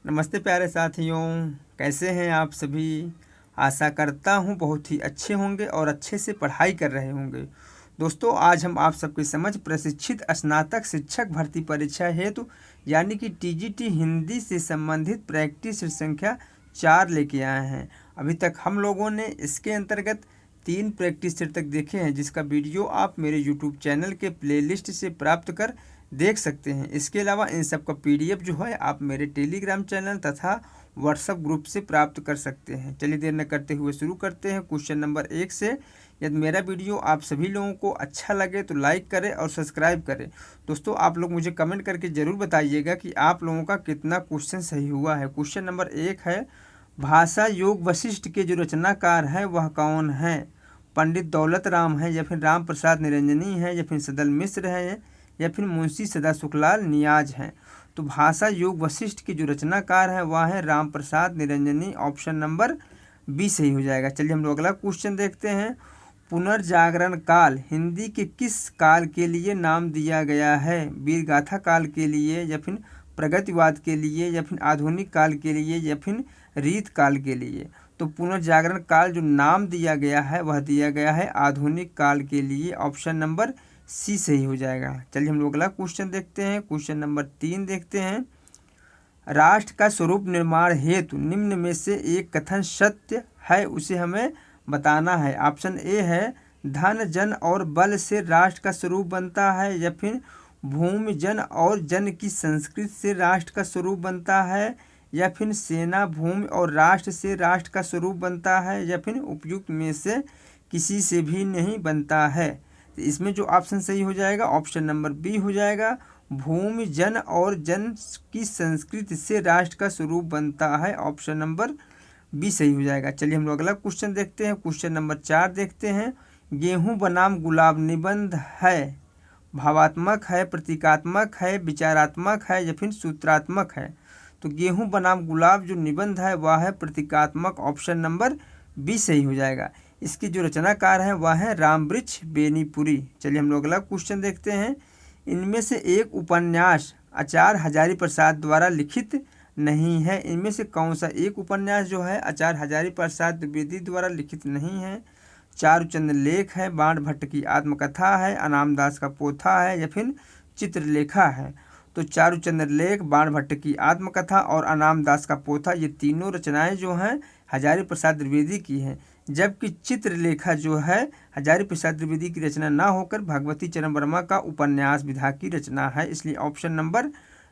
नमस्ते प्यारे साथियों, कैसे हैं आप सभी। आशा करता हूं बहुत ही अच्छे होंगे और अच्छे से पढ़ाई कर रहे होंगे। दोस्तों, आज हम आप सबके समझ प्रशिक्षित स्नातक शिक्षक भर्ती परीक्षा हेतु यानी कि टीजीटी हिंदी से संबंधित प्रैक्टिस संख्या 4 लेके आए हैं। अभी तक हम लोगों ने इसके अंतर्गत 3 प्रैक्टिस सेट तक देखे हैं, जिसका वीडियो आप मेरे यूट्यूब चैनल के प्लेलिस्ट से प्राप्त कर देख सकते हैं। इसके अलावा इन सब का पीडीएफ जो है आप मेरे टेलीग्राम चैनल तथा व्हाट्सएप ग्रुप से प्राप्त कर सकते हैं। चलिए देर न करते हुए शुरू करते हैं क्वेश्चन नंबर 1 से। यदि मेरा वीडियो आप सभी लोगों को अच्छा लगे तो लाइक करें और सब्सक्राइब करें। दोस्तों, आप लोग मुझे कमेंट करके ज़रूर बताइएगा कि आप लोगों का कितना क्वेश्चन सही हुआ है। क्वेश्चन नंबर 1 है, भाषा योग वशिष्ठ के जो रचनाकार हैं वह कौन है। पंडित दौलत राम है, या फिर राम प्रसाद निरंजनी है, या फिर सदल मिश्र है, या फिर मुंशी सदा सुखलाल नियाज हैं। तो भाषा योग वशिष्ठ के जो रचनाकार हैं वह है Ram Prasad Niranjani. Option number B सही हो जाएगा। चलिए हम लोग अगला क्वेश्चन देखते हैं। पुनर्जागरण काल हिंदी के किस काल के लिए नाम दिया गया है। वीरगाथा काल के लिए, या फिर प्रगतिवाद के लिए, या फिर आधुनिक काल के लिए, या फिर रीत काल के लिए। तो पुनर्जागरण काल जो नाम दिया गया है वह दिया गया है आधुनिक काल के लिए। ऑप्शन नंबर सी सही हो जाएगा। चलिए हम लोग अगला क्वेश्चन देखते हैं। क्वेश्चन नंबर 3 देखते हैं। राष्ट्र का स्वरूप निर्माण हेतु निम्न में से एक कथन सत्य है, उसे हमें बताना है। ऑप्शन ए है, धन जन और बल से राष्ट्र का स्वरूप बनता है, या फिर भूमि जन और जन की संस्कृति से राष्ट्र का स्वरूप बनता है, या फिर सेना भूमि और राष्ट्र से राष्ट्र का स्वरूप बनता है, या फिर उपयुक्त में से किसी से भी नहीं बनता है। तो इसमें जो ऑप्शन सही हो जाएगा ऑप्शन नंबर बी हो जाएगा, भूमि जन और जन की संस्कृति से राष्ट्र का स्वरूप बनता है। ऑप्शन नंबर बी सही हो जाएगा। चलिए हम लोग अगला क्वेश्चन देखते हैं। क्वेश्चन नंबर 4 देखते हैं। गेहूं बनाम गुलाब निबंध है, भावात्मक है, प्रतीकात्मक है, विचारात्मक है, या फिर सूत्रात्मक है। तो गेहूं बनाम गुलाब जो निबंध है वह है प्रतीकात्मक। ऑप्शन नंबर बी सही हो जाएगा। इसकी जो रचनाकार है वह है रामवृक्ष बेनीपुरी। चलिए हम लोग अगला क्वेश्चन देखते हैं। इनमें से एक उपन्यास आचार्य हजारी प्रसाद द्वारा लिखित नहीं है। इनमें से कौन सा एक उपन्यास जो है आचार्य हजारी प्रसाद द्विवेदी द्वारा लिखित नहीं है। चारुचंद्र लेख है, बाण भट्ट की आत्मकथा है, अनाम दास का पोथा है, या फिर चित्रलेखा है। तो चारुचंद्र लेख, बाण भट्ट की आत्मकथा और अनाम दास का पोथा, ये तीनों रचनाएं जो हैं हजारी प्रसाद द्विवेदी की हैं, जबकि चित्रलेखा जो है हजारी प्रसाद द्विवेदी की रचना ना होकर भगवती चरण वर्मा का उपन्यास विधा की रचना है। इसलिए ऑप्शन नंबर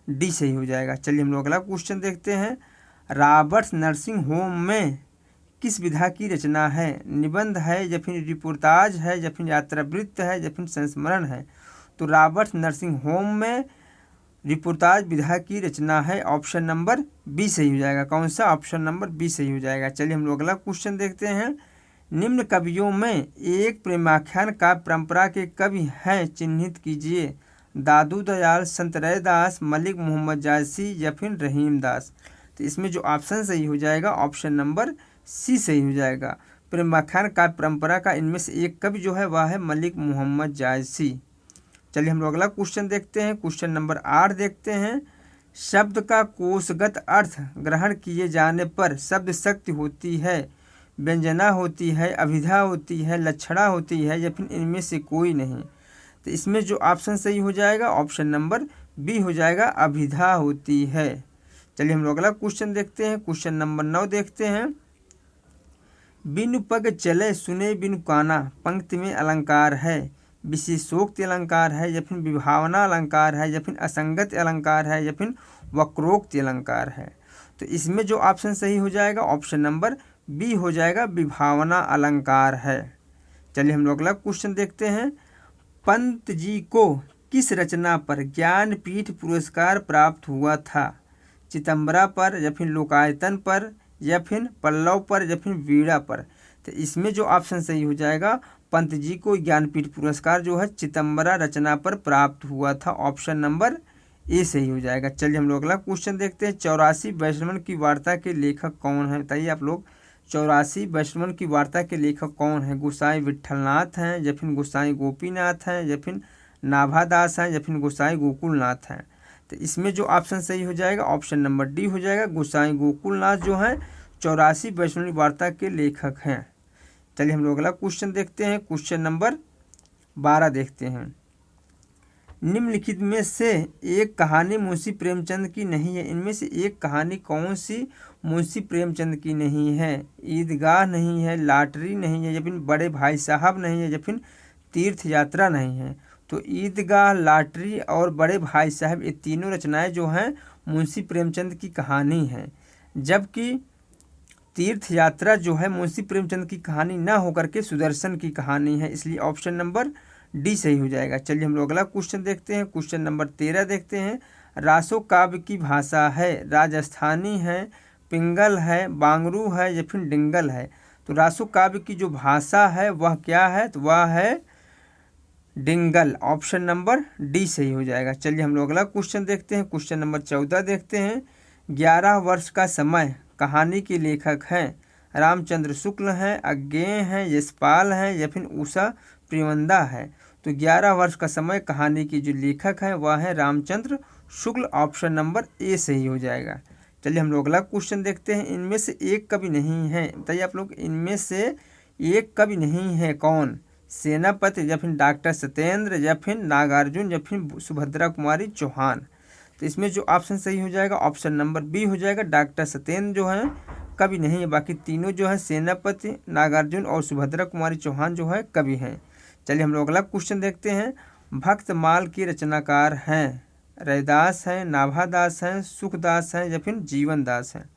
डी सही हो जाएगा। चलिए हम लोग अगला क्वेश्चन देखते हैं। रॉबर्ट्स नर्सिंग होम में किस विधा की रचना है। निबंध है, या फिर रिपोर्टाज है, या फिर यात्रावृत्त है, या फिर संस्मरण है। तो रॉबर्ट्स नर्सिंग होम में रिपोर्टाज विधा की रचना है। ऑप्शन नंबर बी सही हो जाएगा। कौन सा? ऑप्शन नंबर बी सही हो जाएगा। चलिए हम लोग अगला क्वेश्चन देखते हैं। निम्न कवियों में एक प्रेमाख्यान का परंपरा के कवि हैं, चिन्हित कीजिए। दादू दयाल, संत रैदास, मलिक मोहम्मद जायसी, या फिर रहीम दास। तो इसमें जो ऑप्शन सही हो जाएगा ऑप्शन नंबर सी सही हो जाएगा। प्रेमाख्यान का परंपरा का इनमें से एक कवि जो है वह है मलिक मोहम्मद जायसी। चलिए हम लोग अगला क्वेश्चन देखते हैं। क्वेश्चन नंबर 8 देखते हैं। शब्द का कोशगत अर्थ ग्रहण किए जाने पर शब्द शक्ति होती है, व्यंजना होती है, अभिधा होती है, लक्षणा होती है, या फिर इनमें से कोई नहीं। तो इसमें जो ऑप्शन सही हो जाएगा ऑप्शन नंबर बी हो जाएगा, अभिधा होती है। चलिए हम लोग अगला क्वेश्चन देखते हैं। क्वेश्चन नंबर 9 देखते हैं। बिनु पग चले सुने बिनु काना पंक्ति में अलंकार है, विशेषोक्ति अलंकार है, या फिर विभावना अलंकार है, या फिर असंगत अलंकार है, या फिर वक्रोक्ति अलंकार है। तो इसमें जो ऑप्शन सही हो जाएगा ऑप्शन नंबर बी हो जाएगा, विभावना अलंकार है। चलिए हम लोग अगला क्वेश्चन देखते हैं। पंत जी को किस रचना पर ज्ञानपीठ पुरस्कार प्राप्त हुआ था। चितंबरा पर, या फिर लोकायतन पर, या फिर पल्लव पर, या फिर वीणा पर। तो इसमें जो ऑप्शन सही हो जाएगा, पंत जी को ज्ञानपीठ पुरस्कार जो है चितंबरा रचना पर प्राप्त हुआ था। ऑप्शन नंबर ए सही हो जाएगा। चलिए हम लोग अगला क्वेश्चन देखते हैं। 84 वैष्णवन की वार्ता के लेखक कौन है। बताइए आप लोग, 84 वैष्णवन की वार्ता के लेखक कौन है। गोसाई विट्ठलनाथ हैं, या फिर गोसाई गोपीनाथ हैं, या फिर नाभादास हैं, या फिर गोसाई गोकुलनाथ हैं। तो इसमें जो ऑप्शन सही हो जाएगा ऑप्शन नंबर डी हो जाएगा। गोसाई गोकुलनाथ जो हैं 84 वैष्णवी वार्ता के लेखक हैं। चलिए हम लोग अगला क्वेश्चन देखते हैं। क्वेश्चन नंबर 12 देखते हैं। निम्नलिखित में से एक कहानी मुंशी प्रेमचंद की नहीं है। इनमें से एक कहानी कौन सी मुंशी प्रेमचंद की नहीं है? ईदगाह नहीं है, लॉटरी नहीं है, या फिर बड़े भाई साहब नहीं है, या फिर तीर्थ यात्रा नहीं है। तो ईदगाह, लॉटरी और बड़े भाई साहब ये तीनों रचनाएं जो हैं मुंशी प्रेमचंद की कहानी हैं, जबकि तीर्थ यात्रा जो है मुंशी प्रेमचंद की कहानी ना होकर के सुदर्शन की कहानी है। इसलिए ऑप्शन नंबर डी सही हो जाएगा। चलिए हम लोग अगला क्वेश्चन देखते हैं। क्वेश्चन नंबर 13 देखते हैं। रासो काव्य की भाषा है राजस्थानी है, पिंगल है, बांगरू है, या फिर डिंगल है। तो रासो काव्य की जो भाषा है वह क्या है? तो वह है डिंगल। ऑप्शन नंबर डी सही हो जाएगा। चलिए हम लोग अगला क्वेश्चन देखते हैं। क्वेश्चन नंबर 14 देखते हैं। 11 वर्ष का समय कहानी के लेखक हैं रामचंद्र शुक्ल हैं, अज्ञेय हैं, यशपाल हैं, या फिर उषा प्रियंदा है। तो 11 वर्ष का समय कहानी के जो लेखक हैं वह है Ramchandra Shukla. Option number A सही हो जाएगा। चलिए हम लोग अगला क्वेश्चन देखते हैं। इनमें से एक कवि नहीं है, बताइए आप लोग, इनमें से एक कवि नहीं है कौन? सेनापति, या फिर डॉक्टर सत्येंद्र, या फिर नागार्जुन, या फिर सुभद्रा कुमारी चौहान। तो इसमें जो ऑप्शन सही हो जाएगा ऑप्शन नंबर बी हो जाएगा। डॉक्टर सत्येंद्र जो है कवि नहीं है, बाकी तीनों जो है सेनापति, नागार्जुन और सुभद्रा कुमारी चौहान जो है कवि हैं। चलिए हम लोग अगला क्वेश्चन देखते हैं। भक्तमाल के रचनाकार हैं रैदास हैं, नाभादास हैं, सुखदास हैं, या फिर जीवन दास हैं।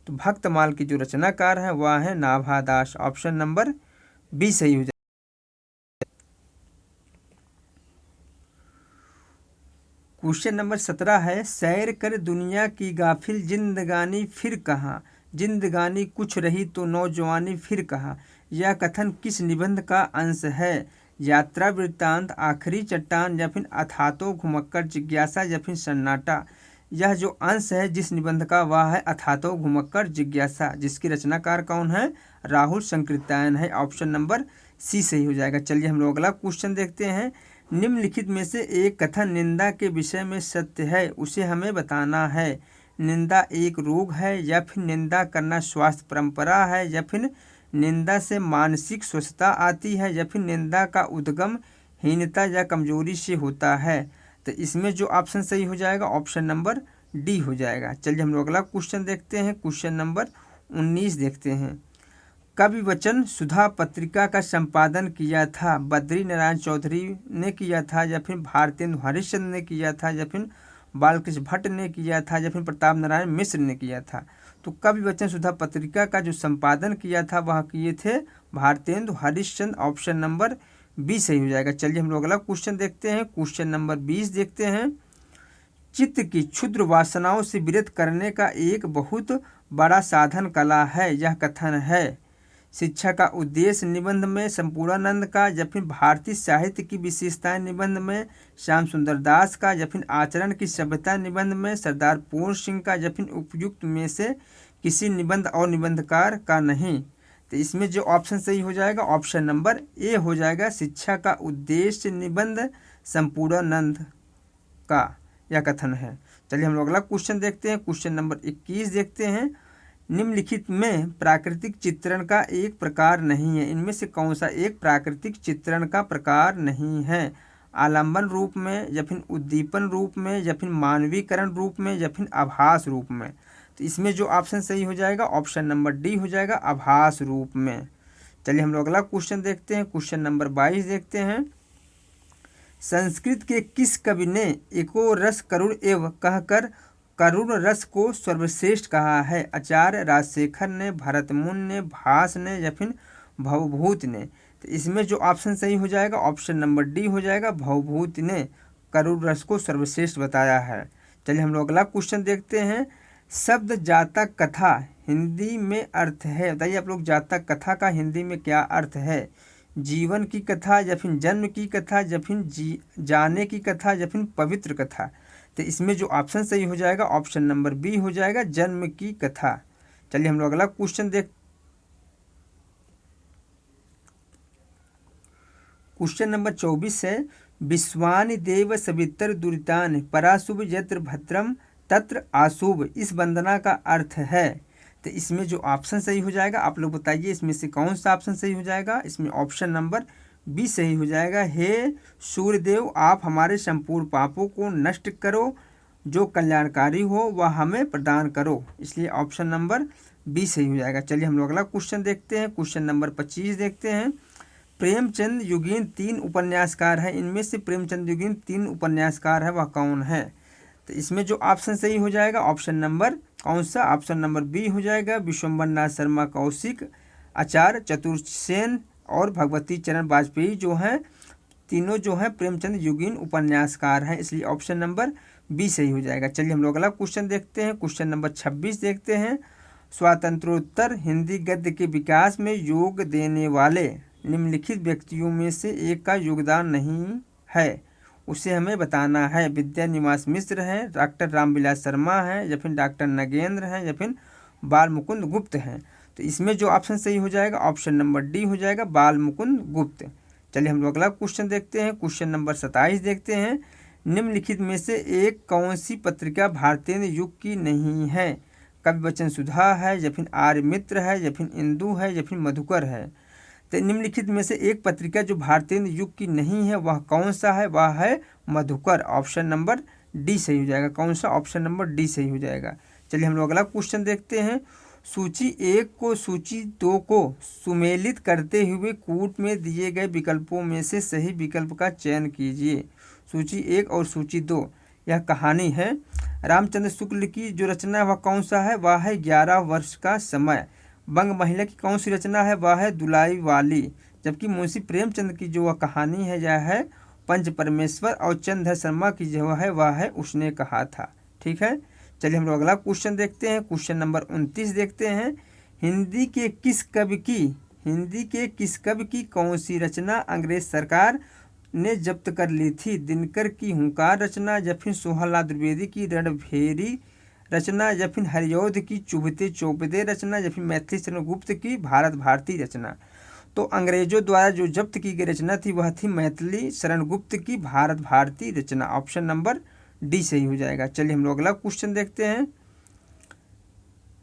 तो भक्तमाल की जो रचनाकार हैं वह है नाभादास। ऑप्शन नंबर बी सही हो जाएगा। क्वेश्चन नंबर 17 है। सैर कर दुनिया की गाफिल जिंदगानी फिर कहाँ, जिंदगानी कुछ रही तो नौजवानी फिर कहाँ। यह कथन किस निबंध का अंश है? यात्रा वृत्तांत, आखिरी चट्टान, या फिर अथातो घुमक्कड़ जिज्ञासा, या फिर सन्नाटा। यह जो अंश है जिस निबंध का वह है अथातो घुमक्कड़ जिज्ञासा, जिसकी रचनाकार कौन है? राहुल संकृत्यायन है। ऑप्शन नंबर सी सही हो जाएगा। चलिए हम लोग अगला क्वेश्चन देखते हैं। निम्नलिखित में से एक कथन निंदा के विषय में सत्य है, उसे हमें बताना है। निंदा एक रोग है, या फिर निंदा करना स्वास्थ्य परंपरा है, या फिर निंदा से मानसिक स्वस्थता आती है, या फिर निंदा का उद्गम हीनता या कमजोरी से होता है। तो इसमें जो ऑप्शन सही हो जाएगा ऑप्शन नंबर डी हो जाएगा। चलिए हम लोग अगला क्वेश्चन देखते हैं। क्वेश्चन नंबर 19 देखते हैं। कवि वचन सुधा पत्रिका का संपादन किया था बद्री नारायण चौधरी ने किया था, या फिर भारतेंदु हरिश्चंद्र ने किया था, या फिर बालकृष्ण भट्ट ने किया था, या फिर प्रताप नारायण मिश्र ने किया था। तो कवि वचन सुधा पत्रिका का जो संपादन किया था वह किए थे Bharatendu Harishchandra. Option number B सही हो जाएगा। चलिए हम लोग अगला क्वेश्चन देखते हैं। क्वेश्चन नंबर 20 देखते हैं। चित्त की क्षुद्र वासनाओं से विरत करने का एक बहुत बड़ा साधन कला है, यह कथन है। शिक्षा का उद्देश्य निबंध में संपूर्णानंद का, या फिर भारतीय साहित्य की विशेषताएं निबंध में श्याम सुंदर दास का, या फिर आचरण की सभ्यता निबंध में सरदार पूर्ण सिंह का, या फिर उपयुक्त में से किसी निबंध और निबंधकार का नहीं। तो इसमें जो ऑप्शन सही हो जाएगा ऑप्शन नंबर ए हो जाएगा। शिक्षा का उद्देश्य निबंध संपूर्णानंद का यह कथन है। चलिए हम लोग अगला क्वेश्चन देखते हैं। क्वेश्चन नंबर 21 देखते हैं। निम्नलिखित में प्राकृतिक चित्रण का एक प्रकार नहीं है, इनमें से कौन सा एक प्राकृतिक चित्रण का प्रकार नहीं है? आलंबन रूप में, या फिर उद्दीपन रूप में, या फिर मानवीकरण रूप में, या फिर आभास रूप में। तो इसमें जो ऑप्शन सही हो जाएगा ऑप्शन नंबर डी हो जाएगा, आभास रूप में। चलिए हम लोग अगला क्वेश्चन देखते हैं। क्वेश्चन नंबर 22 देखते हैं। संस्कृत के किस कवि ने एको रस करुण एव कहकर करुण रस को सर्वश्रेष्ठ कहा है? आचार्य राजशेखर ने, भरतमुनि ने, भास ने, या फिर भवभूति ने। तो इसमें जो ऑप्शन सही हो जाएगा ऑप्शन नंबर डी हो जाएगा, भवभूति ने करुण रस को सर्वश्रेष्ठ बताया है। चलिए हम लोग अगला क्वेश्चन देखते हैं। शब्द जातक कथा हिंदी में अर्थ है, बताइए आप लोग, जातक कथा का हिंदी में क्या अर्थ है? जीवन की कथा, या फिर जन्म की कथा, या फिर जाने की कथा, या फिर पवित्र कथा। तो इसमें जो ऑप्शन सही हो जाएगा ऑप्शन नंबर बी हो जाएगा, जन्म की कथा। चलिए हम लोग अगला क्वेश्चन क्वेश्चन नंबर 24 है। विश्वानि देव सवितर दुरितान पराशुभ यत्र भद्रम तत्र आशुभ, इस वंदना का अर्थ है। तो इसमें जो ऑप्शन सही हो जाएगा आप लोग बताइए, इसमें से कौन सा ऑप्शन सही हो जाएगा? इसमें ऑप्शन नंबर बी सही हो जाएगा। हे सूर्यदेव, आप हमारे संपूर्ण पापों को नष्ट करो, जो कल्याणकारी हो वह हमें प्रदान करो, इसलिए ऑप्शन नंबर बी सही हो जाएगा। चलिए हम लोग अगला क्वेश्चन देखते हैं। क्वेश्चन नंबर 25 देखते हैं। प्रेमचंद युगीन 3 उपन्यासकार हैं, इनमें से प्रेमचंद युगीन 3 उपन्यासकार है, वह कौन है? तो इसमें जो ऑप्शन सही हो जाएगा ऑप्शन नंबर कौन सा? ऑप्शन नंबर बी हो जाएगा। विश्वम्बर नाथ शर्मा कौशिक, आचार्य चतुर्सेन और भगवती चरण वाजपेयी जो हैं, तीनों जो हैं प्रेमचंद युगीन उपन्यासकार हैं, इसलिए ऑप्शन नंबर बी सही हो जाएगा। चलिए हम लोग अगला क्वेश्चन देखते हैं। क्वेश्चन नंबर 26 देखते हैं। स्वातंत्रोत्तर हिंदी गद्य के विकास में योग देने वाले निम्नलिखित व्यक्तियों में से एक का योगदान नहीं है, उसे हमें बताना है। विद्या निवास मिश्र हैं, डॉक्टर रामविलास शर्मा हैं, या फिर डॉक्टर नगेंद्र हैं, या फिर बाल मुकुंद गुप्त हैं। तो इसमें जो ऑप्शन सही हो जाएगा ऑप्शन नंबर डी हो जाएगा, बाल मुकुंद गुप्त। चलिए हम लोग अगला क्वेश्चन देखते हैं। क्वेश्चन नंबर 27 देखते हैं। निम्नलिखित में से एक कौन सी पत्रिका भारतीय युग की नहीं है? कवि वचन सुधा है, या फिर आर्य मित्र है, या फिर इंदु है, या फिर मधुकर है। तो निम्नलिखित में से एक पत्रिका जो भारतीय युग की नहीं है वह कौन सा है? वह है मधुकर, ऑप्शन नंबर डी सही हो जाएगा। कौन सा? ऑप्शन नंबर डी सही हो जाएगा। चलिए हम लोग अगला क्वेश्चन देखते हैं। सूची 1 को सूची 2 को सुमेलित करते हुए कूट में दिए गए विकल्पों में से सही विकल्प का चयन कीजिए। सूची 1 और सूची 2 यह कहानी है। रामचंद्र शुक्ल की जो रचना है वह कौन सा है? वह है 11 वर्ष का समय। बंग महिला की कौन सी रचना है? वह है दुलाई वाली। जबकि मुंशी प्रेमचंद की जो वह कहानी है यह है पंच परमेश्वर, और चंद्र शर्मा की जो है वह है उसने कहा था। ठीक है, चलिए हम लोग अगला क्वेश्चन देखते हैं। क्वेश्चन नंबर 29 देखते हैं। हिंदी के किस कवि की कौन सी रचना अंग्रेज सरकार ने जब्त कर ली थी? दिनकर की हुंकार रचना, या फिर सोहनलाल द्विवेदी की रणभेरी रचना, या फिर हरिऔध की चुभते चौपदे रचना, या फिर मैथिली शरण गुप्त की भारत भारती रचना। तो अंग्रेजों द्वारा जो जब्त की गई रचना थी वह थी मैथिली शरण गुप्त की भारत भारती रचना, ऑप्शन नंबर डी सही हो जाएगा। चलिए हम लोग अगला क्वेश्चन देखते हैं।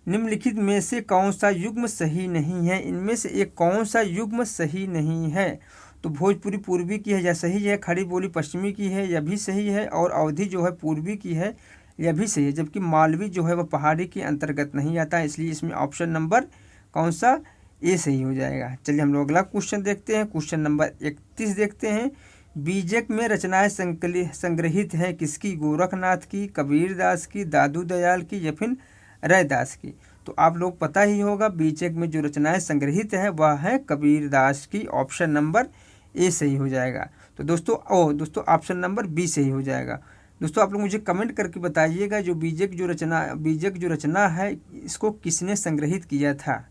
निम्नलिखित में से कौन सा युग्म सही नहीं है? इनमें से एक कौन सा युग्म सही नहीं है? तो भोजपुरी पूर्वी की है, यह सही है। खड़ी बोली पश्चिमी की है, यह भी सही है। और अवधी जो है पूर्वी की है, यह भी सही है। जबकि मालवी जो है वह पहाड़ी के अंतर्गत नहीं आता है, इसलिए इसमें ऑप्शन नंबर कौन सा? ए सही हो जाएगा। चलिए हम लोग अगला क्वेश्चन देखते हैं। क्वेश्चन नंबर 31 देखते हैं। बीजक में रचनाएं संग्रहित हैं किसकी? गोरखनाथ की, कबीरदास की, दादू दयाल की, या फिर रैदास की। तो आप लोग पता ही होगा बीजक में जो रचनाएं संग्रहित हैं वह है कबीरदास की, ऑप्शन नंबर ए सही हो जाएगा। तो दोस्तों ऑप्शन नंबर बी सही हो जाएगा। दोस्तों आप लोग मुझे कमेंट करके बताइएगा जो बीजक जो रचना है इसको किसने संग्रहित किया था।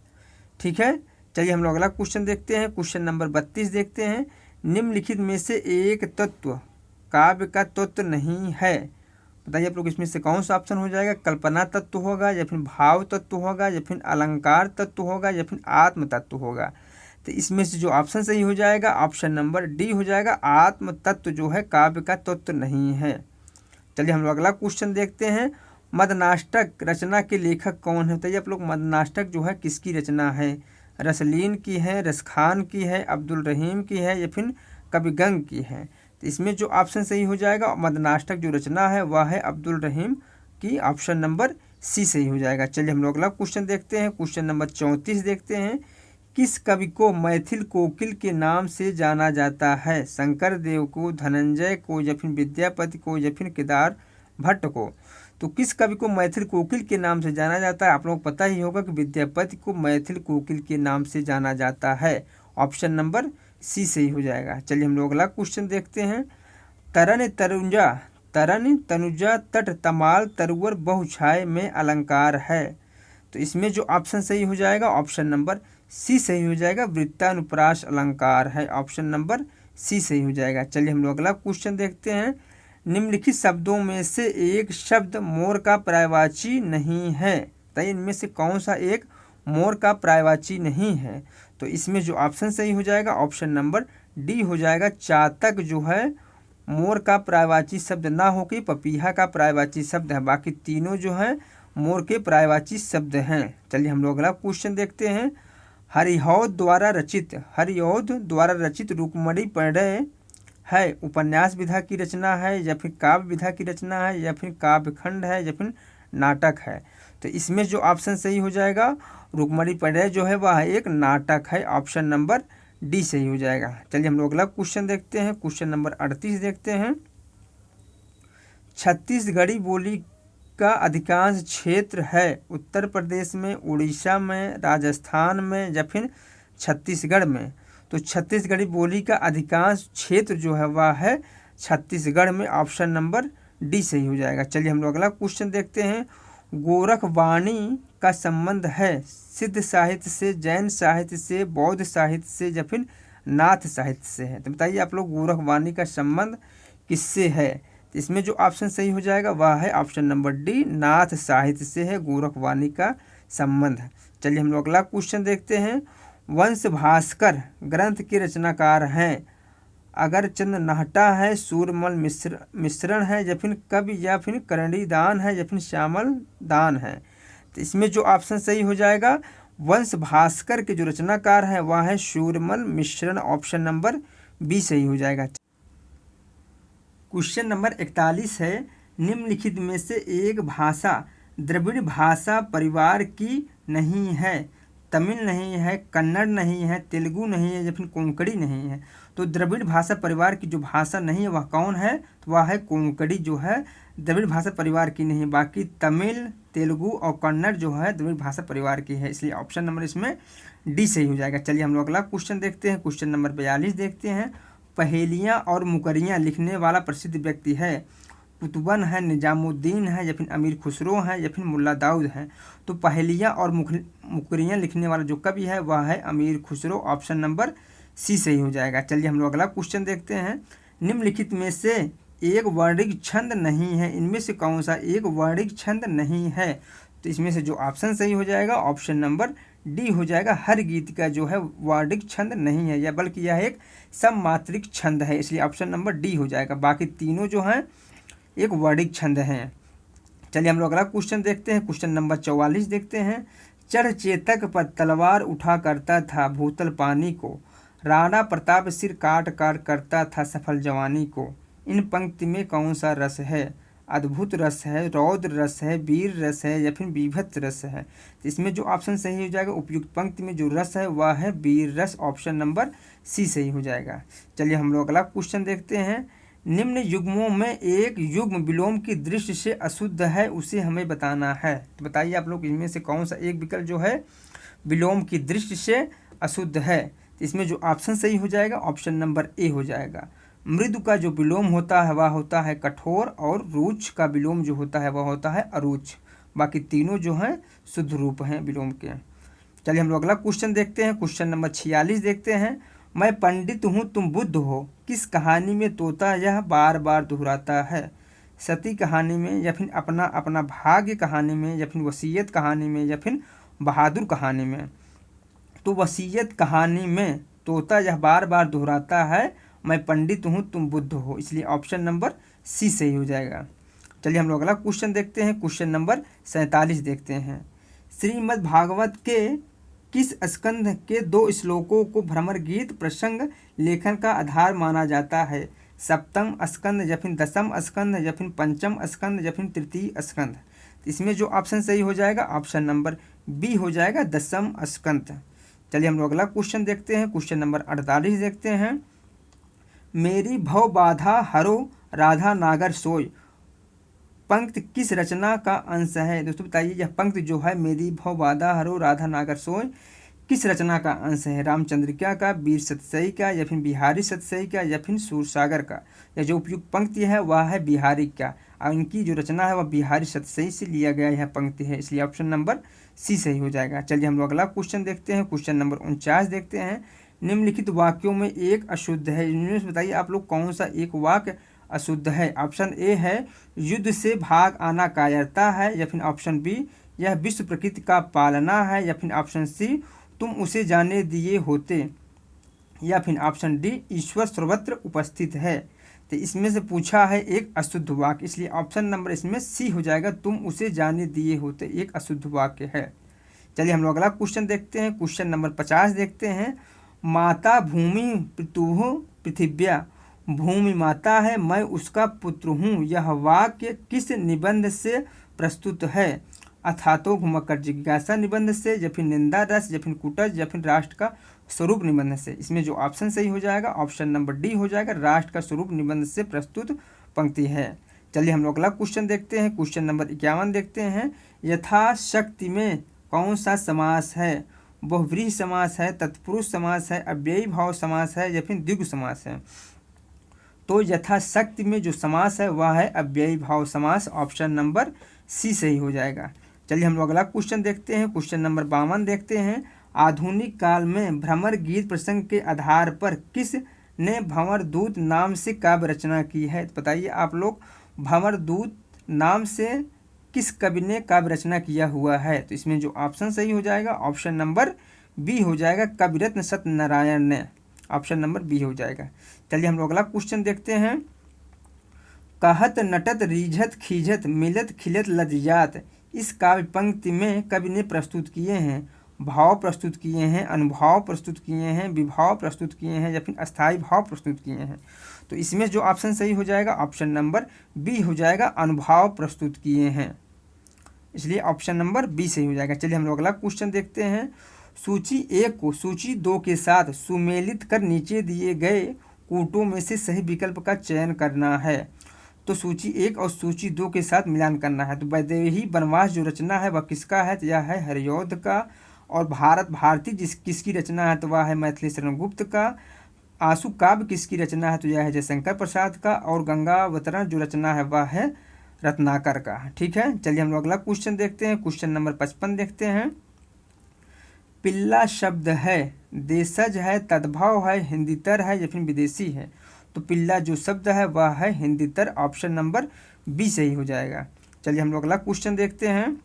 ठीक है, चलिए हम लोग अगला क्वेश्चन देखते हैं। क्वेश्चन नंबर 32 देखते हैं। निम्नलिखित में से एक तत्व काव्य का तत्व नहीं है, बताइए आप लोग इसमें से कौन सा ऑप्शन हो जाएगा? कल्पना तत्व होगा, या फिर भाव तत्व होगा, या फिर अलंकार तत्व होगा, या फिर आत्म तत्व होगा। तो इसमें से जो ऑप्शन सही हो जाएगा ऑप्शन नंबर डी हो जाएगा, आत्म तत्व जो है काव्य का तत्व नहीं है। चलिए हम लोग अगला क्वेश्चन देखते हैं। मदनाष्टक रचना के लेखक कौन है? बताइए आप लोग मदनाष्टक जो है किसकी रचना है? रसलीन की है, रसखान की है, अब्दुल रहीम की है, या फिर कविगंग की है। तो इसमें जो ऑप्शन सही हो जाएगा मदनाष्टक जो रचना है वह है अब्दुल रहीम की, ऑप्शन नंबर सी सही हो जाएगा। चलिए हम लोग अगला क्वेश्चन देखते हैं। क्वेश्चन नंबर 34 देखते हैं। किस कवि को मैथिल कोकिल के नाम से जाना जाता है? शंकर देव को, धनंजय को, या फिर विद्यापति को, या फिर केदार भट्ट को। तो किस कवि को मैथिल कोकिल के नाम से जाना जाता है? आप लोग पता ही होगा कि विद्यापति को मैथिल कोकिल के नाम से जाना जाता है, ऑप्शन नंबर सी सही हो जाएगा। चलिए हम लोग अगला क्वेश्चन देखते हैं। तरन तनुजा तट तमाल तरुवर बहुछाय में अलंकार है। तो इसमें जो ऑप्शन सही हो जाएगा ऑप्शन नंबर सी सही हो जाएगा, वृत्तानुप्रास अलंकार है, ऑप्शन नंबर सी सही हो जाएगा। चलिए हम लोग अगला क्वेश्चन देखते हैं। निम्नलिखित शब्दों में से एक शब्द मोर का पर्यायवाची नहीं है, बताइए इनमें से कौन सा एक मोर का पर्यायवाची नहीं है? तो इसमें जो ऑप्शन सही हो जाएगा ऑप्शन नंबर डी हो जाएगा, चातक जो है मोर का पर्यायवाची शब्द ना होकर पपीहा का पर्यायवाची शब्द है। बाकी तीनों जो हैं मोर के पर्यायवाची शब्द हैं। चलिए हम लोग अगला क्वेश्चन देखते हैं। हरिऔध द्वारा रचित रुक्मणी परिणय है उपन्यास विधा की रचना है या फिर काव्य विधा की रचना है या फिर काव्यखंड है या फिर नाटक है। तो इसमें जो ऑप्शन सही हो जाएगा, रुक्मणी परिणय जो है वह एक नाटक है। ऑप्शन नंबर डी सही हो जाएगा। चलिए हम लोग अगला क्वेश्चन देखते हैं। क्वेश्चन नंबर 38 देखते हैं। छत्तीसगढ़ी बोली का अधिकांश क्षेत्र है उत्तर प्रदेश में, उड़ीसा में, राजस्थान में या फिर छत्तीसगढ़ में। तो छत्तीसगढ़ी बोली का अधिकांश क्षेत्र जो है वह है छत्तीसगढ़ में। ऑप्शन नंबर डी सही हो जाएगा। चलिए हम लोग अगला क्वेश्चन देखते हैं। गोरखवाणी का संबंध है सिद्ध साहित्य से, जैन साहित्य से, बौद्ध साहित्य से या फिर नाथ साहित्य से है। तो बताइए आप लोग गोरखवाणी का संबंध किससे है। तो इसमें जो ऑप्शन सही हो जाएगा वह है ऑप्शन नंबर डी, नाथ साहित्य से है गोरखवाणी का संबंध। चलिए हम लोग अगला क्वेश्चन देखते हैं। वंश भास्कर ग्रंथ के रचनाकार हैं अगरचंद नाहटा है, सूरमल मिश्रण है या फिर कवि या फिर करणी दान है या फिर श्यामल दान है। तो इसमें जो ऑप्शन सही हो जाएगा, वंश भास्कर के जो रचनाकार है वह है सूरमल मिश्रण। ऑप्शन नंबर बी सही हो जाएगा। क्वेश्चन नंबर 41 है। निम्नलिखित में से एक भाषा द्रविड़ भाषा परिवार की नहीं है। तमिल नहीं है, कन्नड़ नहीं है, तेलुगु नहीं है या फिर कोंकणी नहीं है। तो द्रविड़ भाषा परिवार की जो भाषा नहीं है वह कौन है, तो वह है कोंकणी जो है द्रविड़ भाषा परिवार की नहीं है। बाकी तमिल, तेलुगु और कन्नड़ जो है द्रविड़ भाषा परिवार की है। इसलिए ऑप्शन नंबर इसमें डी सही हो जाएगा। चलिए हम लोग अगला क्वेश्चन देखते हैं। क्वेश्चन नंबर 42 देखते हैं। पहेलियाँ और मुकरियाँ लिखने वाला प्रसिद्ध व्यक्ति है। कुतुबन है, निजामुद्दीन है या फिर अमीर खुसरो है या फिर मुल्ला दाऊद है। तो पहेलियाँ और मुकरियाँ लिखने वाला जो कवि है वह है अमीर खुसरो। ऑप्शन नंबर सी सही हो जाएगा। चलिए हम लोग अगला क्वेश्चन देखते हैं। निम्नलिखित में से एक वर्णिक छंद नहीं है, इनमें से कौन सा एक वर्णिक छंद नहीं है। तो इसमें से जो ऑप्शन सही हो जाएगा ऑप्शन नंबर डी हो जाएगा। हर गीत का जो है वर्णिक छंद नहीं है, या बल्कि यह एक सममात्रिक छंद है। इसलिए ऑप्शन नंबर डी हो जाएगा। बाकी तीनों जो हैं एक वर्णिक छंद हैं। चलिए हम लोग अगला क्वेश्चन देखते हैं। क्वेश्चन नंबर 44 देखते हैं। चढ़ चेतक पर तलवार उठा करता था भूतल पानी को, राणा प्रताप सिर काट काट करता था सफल जवानी को। इन पंक्ति में कौन सा रस है। अद्भुत रस है, रौद्र रस है, वीर रस है या फिर बीभत्स रस है। तो इसमें जो ऑप्शन सही हो जाएगा, उपयुक्त पंक्ति में जो रस है वह है वीर रस। ऑप्शन नंबर सी सही हो जाएगा। चलिए हम लोग अगला क्वेश्चन देखते हैं। निम्न युग्मों में एक युग्म विलोम की दृष्टि से अशुद्ध है, उसे हमें बताना है। तो बताइए आप लोग इनमें से कौन सा एक विकल्प जो है विलोम की दृष्टि से अशुद्ध है। तो इसमें जो ऑप्शन सही हो जाएगा ऑप्शन नंबर ए हो जाएगा। मृदु का जो विलोम होता है वह होता है कठोर, और रुच का विलोम जो होता है वह होता है अरुच। बाकी तीनों जो हैं शुद्ध रूप हैं विलोम के। चलिए हम लोग अगला क्वेश्चन देखते हैं। क्वेश्चन नंबर 46 देखते हैं। मैं पंडित हूँ तुम बुद्ध हो, किस कहानी में तोता यह बार बार दोहराता है। सती कहानी में या फिर अपना अपना भाग्य कहानी में या फिर वसीयत कहानी में या फिर बहादुर कहानी में। तो वसीयत कहानी में तोता यह बार बार दोहराता है मैं पंडित हूँ तुम बुद्ध हो। इसलिए ऑप्शन नंबर सी सही हो जाएगा। चलिए हम लोग अगला क्वेश्चन देखते हैं। क्वेश्चन नंबर 47 देखते हैं। श्रीमद् भागवत के किस स्कंध के 2 श्लोकों को भ्रमर गीत प्रसंग लेखन का आधार माना जाता है। सप्तम स्कंद या फिर दसम स्कंद या फिर पंचम स्कंद या फिर तृतीय स्कंद। इसमें जो ऑप्शन सही हो जाएगा ऑप्शन नंबर बी हो जाएगा, दसम स्कंद। चलिए हम लोग अगला क्वेश्चन देखते हैं। क्वेश्चन नंबर 48 देखते हैं। मेरी भव बाधा हरो राधा नागर सोय पंक्ति किस रचना का अंश है। दोस्तों बताइए यह पंक्ति जो है मेरी भव बाधा हरो राधा नागर सोय किस रचना का अंश है। रामचंद्रिका का, वीर सतसई का या फिर बिहारी सतसई का या फिर सूरसागर का। यह जो उपयुक्त पंक्ति है वह है बिहारी का, और इनकी जो रचना है वह बिहारी सतसई से लिया गया यह पंक्ति है। इसलिए ऑप्शन नंबर सी सही हो जाएगा। चलिए हम लोग अगला क्वेश्चन देखते हैं। क्वेश्चन नंबर 49 देखते हैं। निम्नलिखित वाक्यों में एक अशुद्ध है, इनमें से बताइए आप लोग कौन सा एक वाक्य अशुद्ध है। ऑप्शन ए है युद्ध से भाग आना कायरता है, या फिर ऑप्शन बी यह विश्व प्रकृति का पालना है, या फिर ऑप्शन सी तुम उसे जाने दिए होते, या फिर ऑप्शन डी ईश्वर सर्वत्र उपस्थित है। तो इसमें से पूछा है एक अशुद्ध वाक्य, इसलिए ऑप्शन नंबर इसमें सी हो जाएगा, तुम उसे जाने दिए होते, एक अशुद्ध वाक्य है। चलिए हम लोग अगला क्वेश्चन देखते हैं, क्वेश्चन नंबर 50 देखते हैं। माता भूमि पितुः पृथिव्या, भूमि माता है मैं उसका पुत्र हूँ, यह वाक्य किस निबंध से प्रस्तुत है? अथातो घुमक्कर जिज्ञासा निबंध से, या फिर निंदा रस, या फिर कुटज, या फिर राष्ट्र का स्वरूप निबंध से। इसमें जो ऑप्शन सही हो जाएगा ऑप्शन नंबर डी हो जाएगा, राष्ट्र का स्वरूप निबंध से प्रस्तुत पंक्ति है। चलिए हम लोग अगला क्वेश्चन देखते हैं, क्वेश्चन नंबर 51 देखते हैं। यथाशक्ति में कौन सा समास है? बहुव्रीहि समास है, तत्पुरुष समास है, अव्ययी भाव समास है, या फिर द्विगु समास है? तो यथाशक्ति में जो समास है वह है अव्ययी भाव समास, ऑप्शन नंबर सी सही हो जाएगा। चलिए हम लोग अगला क्वेश्चन देखते हैं, क्वेश्चन नंबर 52 देखते हैं। आधुनिक काल में भ्रमर गीत प्रसंग के आधार पर किस ने भंवर दूत नाम से काव्य रचना की है? तो बताइए आप लोग, भंवर दूत नाम से किस कवि ने काव्य रचना किया हुआ है? तो इसमें जो ऑप्शन सही हो जाएगा ऑप्शन नंबर बी हो जाएगा, कविरत्न सत्यनारायण ने, ऑप्शन नंबर बी हो जाएगा। चलिए हम लोग अगला क्वेश्चन देखते हैं। कहत नटत रीझत खीझत मिलत खिलत लज्जात, इस काव्य पंक्ति में कवि ने प्रस्तुत किए हैं भाव प्रस्तुत किए हैं, अनुभाव प्रस्तुत किए हैं, विभाव प्रस्तुत किए हैं, या फिर अस्थायी भाव प्रस्तुत किए हैं? तो इसमें जो ऑप्शन सही हो जाएगा ऑप्शन नंबर बी हो जाएगा, अनुभाव प्रस्तुत किए हैं, इसलिए ऑप्शन नंबर बी सही हो जाएगा। चलिए हम लोग अगला क्वेश्चन देखते हैं। सूची 1 को सूची 2 के साथ सुमेलित कर नीचे दिए गए कूटों में से सही विकल्प का चयन करना है। तो सूची 1 और सूची 2 के साथ मिलान करना है। तो वैदेही वनवास जो रचना है वह किसका है? तो यह है हरिऔध का। और भारत भारती किसकी रचना है? तो वह है मैथिली शरण गुप्त का। आंसू काव्य किसकी रचना है? तो यह है जयशंकर प्रसाद का। और गंगावतरण जो रचना है वह है रत्नाकर का। ठीक है, चलिए हम लोग अगला क्वेश्चन देखते हैं, क्वेश्चन नंबर 55 देखते हैं। पिल्ला शब्द है, देशज है, तद्भव है, हिंदीतर है, या फिर विदेशी है? तो पिल्ला जो शब्द है वह है हिंदीतर, ऑप्शन नंबर बी सही हो जाएगा। चलिए हम लोग अगला क्वेश्चन देखते हैं।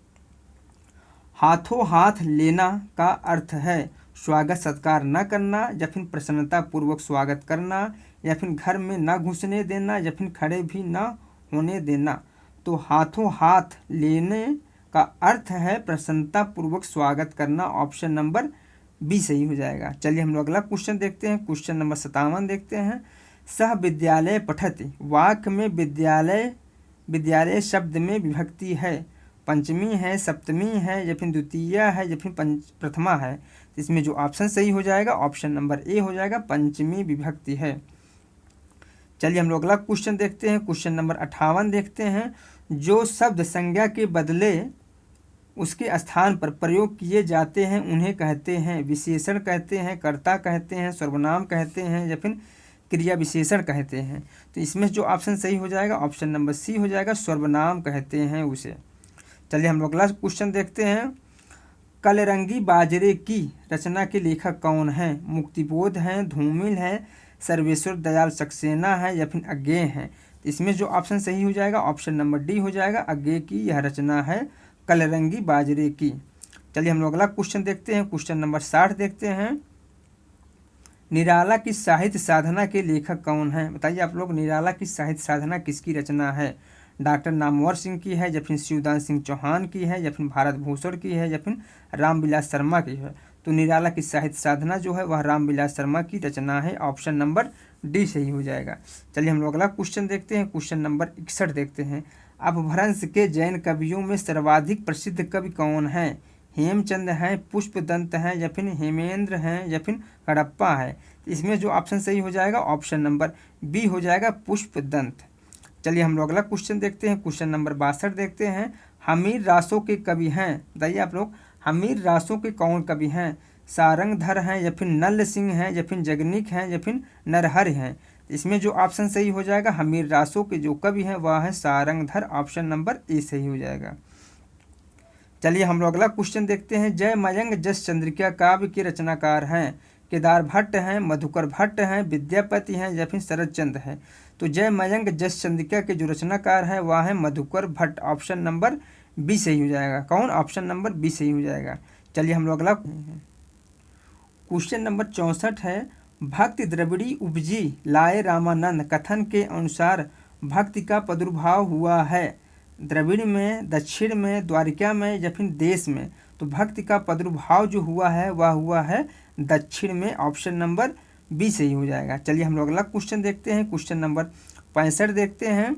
हाथों हाथ लेना का अर्थ है स्वागत सत्कार न करना, या फिर प्रसन्नता पूर्वक स्वागत करना, या फिर घर में न घुसने देना, या फिर खड़े भी न होने देना? तो हाथों हाथ लेने का अर्थ है प्रसन्नता पूर्वक स्वागत करना, ऑप्शन नंबर बी सही हो जाएगा। चलिए हम लोग अगला क्वेश्चन देखते हैं, क्वेश्चन नंबर 57 देखते हैं। सह विद्यालय पठति, वाक्य में विद्यालय विद्यालय शब्द में विभक्ति है, पंचमी है, सप्तमी है, या फिर द्वितीय है, या फिर प्रथमा है? इसमें जो ऑप्शन सही हो जाएगा ऑप्शन नंबर ए हो जाएगा, पंचमी विभक्ति है। चलिए हम लोग अगला क्वेश्चन देखते हैं, क्वेश्चन नंबर 58 देखते हैं। जो शब्द संज्ञा के बदले उसके स्थान पर प्रयोग किए जाते हैं उन्हें कहते हैं विशेषण कहते हैं, कर्ता कहते हैं, सर्वनाम कहते हैं, या फिर क्रिया विशेषण कहते हैं? तो इसमें जो ऑप्शन सही हो जाएगा ऑप्शन नंबर सी हो जाएगा, सर्वनाम कहते हैं उसे। चलिए हम लोग अगला क्वेश्चन देखते हैं। कलरंगी बाजरे की रचना के लेखक कौन है? मुक्तिबोध हैं, धूमिल है, सर्वेश्वर दयाल सक्सेना है, या फिर अज्ञेय है? इसमें जो ऑप्शन सही हो जाएगा ऑप्शन नंबर डी हो जाएगा, अज्ञेय की यह रचना है कलरंगी बाजरे की। चलिए हम लोग अगला क्वेश्चन देखते हैं, क्वेश्चन नंबर 60 देखते हैं। निराला की साहित्य साधना के लेखक कौन है? बताइए आप लोग, निराला की साहित्य साधना किसकी रचना है? डॉक्टर नामवर सिंह की है, या फिर शिवदान सिंह चौहान की है, या फिर भारत भूषण की है, या फिर रामविलास शर्मा की है? तो निराला की साहित्य साधना जो है वह रामविलास शर्मा की रचना है, ऑप्शन नंबर डी सही हो जाएगा। चलिए हम लोग अगला क्वेश्चन देखते हैं, क्वेश्चन नंबर 61 देखते हैं। अपभ्रंश के जैन कवियों में सर्वाधिक प्रसिद्ध कवि कौन है? हेमचंद हैं, पुष्पदंत हैं, या फिर हेमेंद्र हैं, या फिर कडप्पा है? इसमें जो ऑप्शन सही हो जाएगा ऑप्शन नंबर बी हो जाएगा, पुष्पदंत। चलिए हम लोग अगला क्वेश्चन देखते हैं, क्वेश्चन नंबर 62 देखते हैं। हमीर रासों के कवि हैं, बताइए आप लोग, हमीर रासों के कौन कवि हैं? सारंगधर हैं, या फिर नल सिंह हैं, या फिर जगनिक हैं, या फिर नरहरि हैं? इसमें जो ऑप्शन सही हो जाएगा हमीर रासों के जो कवि हैं वह है सारंगधर, ऑप्शन नंबर ए सही हो जाएगा। चलिए हम लोग अगला क्वेश्चन देखते हैं। जय मयंक जस चंद्रिका काव्य के रचनाकार हैं? केदार भट्ट हैं, मधुकर भट्ट हैं, विद्यापति हैं, या फिर शरद चंद्र हैं? तो जय मयंक जस चंद्रिका के जो रचनाकार हैं वह है Madhukar Bhatt, option number B सही हो जाएगा। कौन? ऑप्शन नंबर बी सही हो जाएगा। चलिए हम लोग अगला क्वेश्चन नंबर 64 है। भक्ति द्रविड़ी उपजी लाए रामानंद, कथन के अनुसार भक्ति का प्रादुर्भाव हुआ है द्रविड़ में, दक्षिण में, द्वारिका में या फिर देश में। तो भक्ति का प्रादुर्भाव जो हुआ है वह हुआ है दक्षिण में। ऑप्शन नंबर बी सही हो जाएगा। चलिए हम लोग अगला क्वेश्चन देखते हैं। क्वेश्चन नंबर 65 देखते हैं।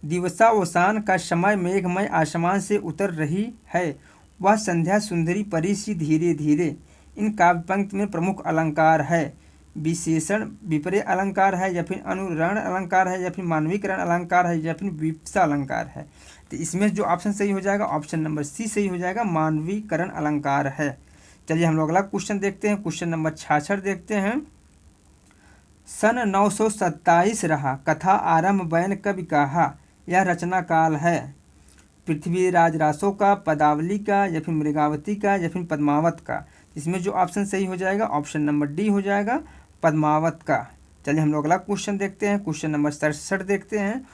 दिवसावसान का समय मेघमय आसमान से उतर रही है, वह संध्या सुंदरी परी सी धीरे धीरे। इन काव्य पंक्ति में प्रमुख अलंकार है विशेषण विपर्य अलंकार है या फिर अनुरण अलंकार है या फिर मानवीकरण अलंकार है या फिर विप्सा अलंकार है। तो इसमें जो ऑप्शन सही हो जाएगा ऑप्शन नंबर सी सही हो जाएगा, मानवीकरण अलंकार है। चलिए हम लोग अगला क्वेश्चन देखते हैं। क्वेश्चन नंबर 66 देखते हैं। सन 927 रहा, कथा आरंभ बैन कवि कहा, यह रचना काल है पृथ्वीराज रासो का, पदावली का या फिर मृगावती का या फिर पद्मावत का। इसमें जो ऑप्शन सही हो जाएगा ऑप्शन नंबर डी हो जाएगा, पद्मावत का। चलिए हम लोग अगला क्वेश्चन देखते हैं। क्वेश्चन नंबर 67 देखते हैं।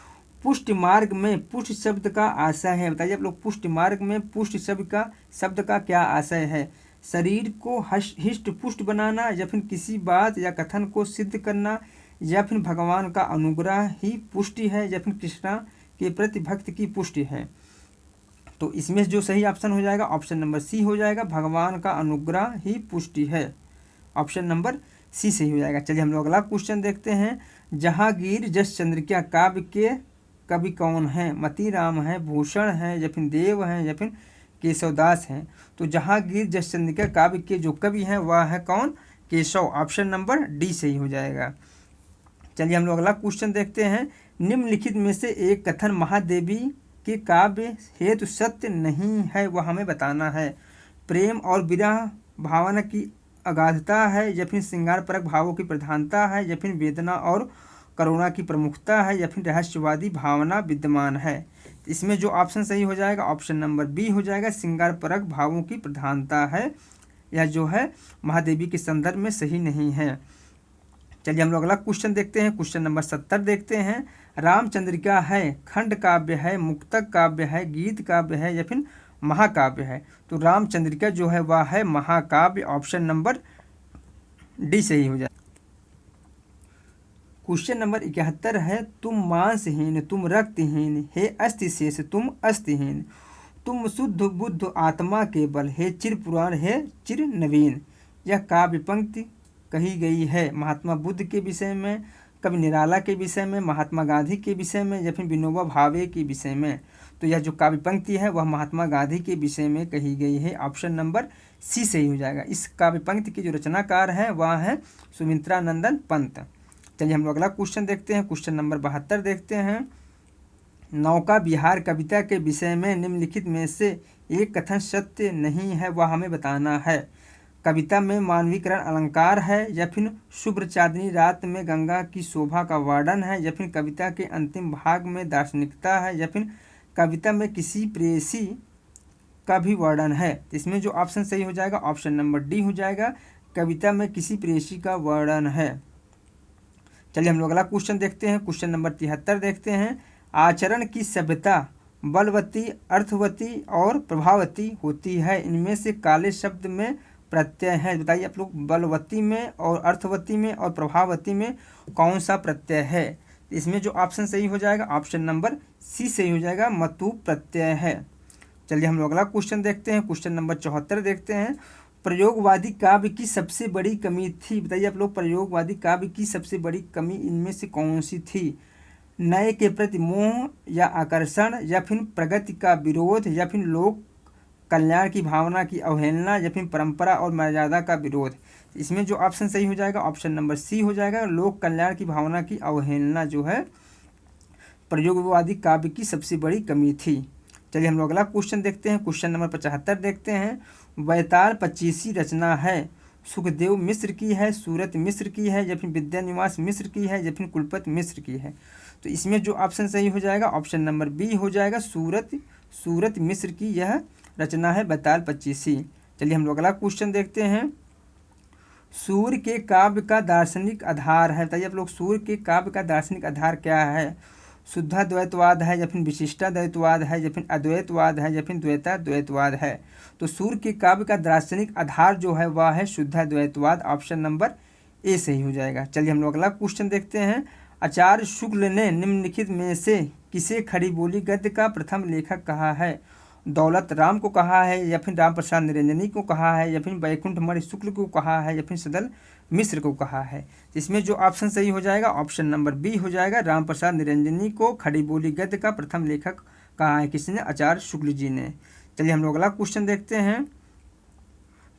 पुष्ट मार्ग में पुष्ट शब्द का आशय है, बताइए आप लोग पुष्ट मार्ग में पुष्ट शब्द का क्या आशय है। शरीर को हिष्ट पुष्ट बनाना या फिर किसी बात या कथन को सिद्ध करना या फिर भगवान का अनुग्रह ही पुष्टि है या फिर कृष्णा के प्रति भक्ति की पुष्टि है। तो इसमें जो सही ऑप्शन हो जाएगा ऑप्शन नंबर सी हो जाएगा, भगवान का अनुग्रह ही पुष्टि है। ऑप्शन नंबर सी सही हो जाएगा। चलिए हम लोग अगला क्वेश्चन देखते हैं। जहांगीर जस चंद्रिका काव्य के कवि कौन है। मतीराम है, भूषण है या फिर देव है या फिर केशवदास हैं। तो जहांगीर जस चंद्रिका काव्य के जो कवि हैं वह है कौन, केशव। ऑप्शन नंबर डी सही हो जाएगा। चलिए हम लोग अगला क्वेश्चन देखते हैं। निम्नलिखित में से एक कथन महादेवी के काव्य हेतु सत्य नहीं है, वह हमें बताना है। प्रेम और विरह भावना की अगाधता है या फिर श्रृंगार परक भावों की प्रधानता है या फिर वेदना और करुणा की प्रमुखता है या फिर रहस्यवादी भावना विद्यमान है। इसमें जो ऑप्शन सही हो जाएगा ऑप्शन नंबर बी हो जाएगा, श्रृंगार परक भावों की प्रधानता है। यह जो है महादेवी के संदर्भ में सही नहीं है। चलिए हम लोग अगला क्वेश्चन देखते हैं। क्वेश्चन नंबर 70 देखते हैं। रामचंद्रिका है, खंड काव्य है, मुक्तक काव्य है, गीत काव्य है या फिर महाकाव्य है। तो रामचंद्रिका जो है वह है महाकाव्य। ऑप्शन नंबर डी सही हो जाए। क्वेश्चन नंबर 71 है। तुम मांसहीन, तुम रक्तहीन, हे अस्थि शेष तुम अस्थिहीन, तुम शुद्ध बुद्ध आत्मा केवल, हे चिर पुराण हे चिर नवीन। यह काव्य पंक्ति कही गई है महात्मा बुद्ध के विषय में, कवि निराला के विषय में, महात्मा गांधी के विषय में या फिर विनोबा भावे के विषय में। तो यह जो काव्य पंक्ति है वह महात्मा गांधी के विषय में कही गई है। ऑप्शन नंबर सी सही हो जाएगा। इस काव्य पंक्ति के जो रचनाकार है वह है सुमित्रा नंदन पंत। चलिए हम लोग अगला क्वेश्चन देखते हैं। क्वेश्चन नंबर 72 देखते हैं। नौका विहार कविता के विषय में निम्नलिखित में से एक कथन सत्य नहीं है, वह हमें बताना है। कविता में मानवीकरण अलंकार है या फिर शुभ्र चांदनी रात में गंगा की शोभा का वर्णन है या फिर कविता के अंतिम भाग में दार्शनिकता है या फिर कविता में किसी प्रेयसी का भी वर्णन है। इसमें जो ऑप्शन सही हो जाएगा ऑप्शन नंबर डी हो जाएगा, कविता में किसी प्रेयसी का वर्णन है। चलिए हम लोग अगला क्वेश्चन देखते हैं। क्वेश्चन नंबर 73 देखते हैं। आचरण की सभ्यता बलवती, अर्थवती और प्रभावती होती है, इनमें से काले शब्द में प्रत्यय है। बताइए आप लोग बलवती में और अर्थवती में और प्रभावती में कौन सा प्रत्यय है। इसमें जो ऑप्शन सही हो जाएगा ऑप्शन नंबर सी सही हो जाएगा, मतु प्रत्यय है। चलिए हम लोग अगला क्वेश्चन देखते हैं। क्वेश्चन नंबर 74 देखते हैं। प्रयोगवादी काव्य की सबसे बड़ी कमी थी, बताइए आप लोग प्रयोगवादी काव्य की सबसे बड़ी कमी इनमें से कौन सी थी। नए के प्रति मोह या आकर्षण या फिर प्रगति का विरोध या फिर लोक कल्याण की भावना की अवहेलना या फिर परंपरा और मर्यादा का विरोध। इसमें जो ऑप्शन सही हो जाएगा ऑप्शन नंबर सी हो जाएगा, लोक कल्याण की भावना की अवहेलना जो है प्रयोगवादी काव्य की सबसे बड़ी कमी थी। चलिए हम लोग अगला क्वेश्चन देखते हैं। क्वेश्चन नंबर 75 देखते हैं। बैताल 25वीं रचना है, सुखदेव मिश्र की है, सूरत मिश्र की है या फिर विद्यानिवास मिश्र की है या फिर कुलपत मिश्र की है। तो इसमें जो ऑप्शन सही हो जाएगा ऑप्शन नंबर बी हो जाएगा, सूरत मिश्र की यह रचना है बैताल 25वीं। चलिए हम लोग अगला क्वेश्चन देखते हैं। सूर्य के काव्य का दार्शनिक आधार है, बताइए आप लोग सूर्य के काव्य का दार्शनिक आधार क्या है। शुद्धाद्वैतवाद है या फिर विशिष्टाद्वैतवाद है या फिर अद्वैतवाद है या फिर द्वैताद्वैतवाद है। तो सूर्य के काव्य का दार्शनिक आधार जो है वह है शुद्धाद्वैतवाद। ऑप्शन नंबर ए सही हो जाएगा। चलिए हम लोग अगला क्वेश्चन देखते हैं। आचार्य शुक्ल ने निम्नलिखित में से किसे खड़ी बोली गद्य का प्रथम लेखक कहा है? दौलत राम को कहा है, या फिर राम प्रसाद निरंजनी को कहा है, या फिर वैकुंठ मणि शुक्ल को कहा है, या फिर सदल मिश्र को कहा है? इसमें जो ऑप्शन सही हो जाएगा ऑप्शन नंबर बी हो जाएगा। राम प्रसाद निरंजनी को खड़ी बोली गद्य का प्रथम लेखक कहा है किसने? आचार्य शुक्ल जी ने। चलिए हम लोग अगला क्वेश्चन देखते हैं।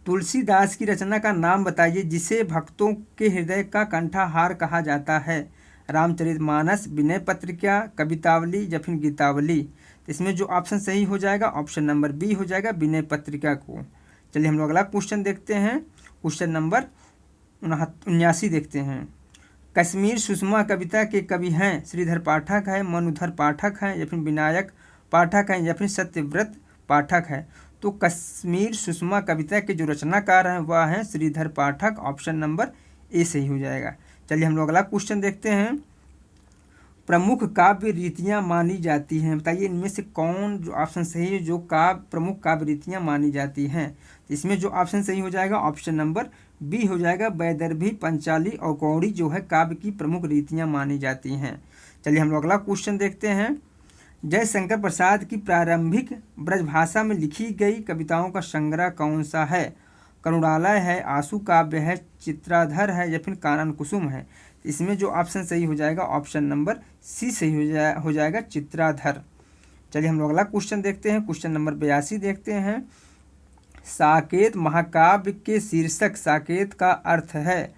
तुलसीदास की रचना का नाम बताइए जिसे भक्तों के हृदय का कंठाहार कहा जाता है? रामचरितमानस, विनय पत्रिका, कवितावली या फिर गीतावली? इसमें जो ऑप्शन सही हो जाएगा ऑप्शन नंबर बी हो जाएगा, विनय पत्रिका को। चलिए हम लोग अगला क्वेश्चन देखते हैं। क्वेश्चन नंबर 79 देखते हैं। कश्मीर सुषमा कविता के कवि हैं श्रीधर पाठक है, मनुधर पाठक हैं, या फिर विनायक पाठक हैं, या फिर सत्यव्रत पाठक है? तो कश्मीर सुषमा कविता के जो रचनाकार हैं वह हैं श्रीधर पाठक। ऑप्शन नंबर ए सही हो जाएगा। चलिए हम लोग अगला क्वेश्चन देखते हैं। प्रमुख काव्य रीतियाँ मानी जाती हैं, बताइए इनमें से कौन जो ऑप्शन सही है जो प्रमुख काव्य रीतियाँ मानी जाती हैं? इसमें जो ऑप्शन सही हो जाएगा ऑप्शन नंबर बी हो जाएगा। वैदर्भी, पंचाली और गौड़ी जो है काव्य की प्रमुख रीतियाँ मानी जाती हैं। चलिए हम लोग अगला क्वेश्चन देखते हैं। जयशंकर प्रसाद की प्रारंभिक ब्रजभाषा में लिखी गई कविताओं का संग्रह कौन सा है? करुणालय है, आंसू काव्य है, चित्राधर है, या फिर कानन कुसुम है? इसमें जो ऑप्शन सही हो जाएगा ऑप्शन नंबर सी सही हो जाएगा, चित्राधर। चलिए हम लोग अगला क्वेश्चन देखते हैं। क्वेश्चन नंबर 82 देखते हैं। साकेत महाकाव्य के शीर्षक साकेत का अर्थ है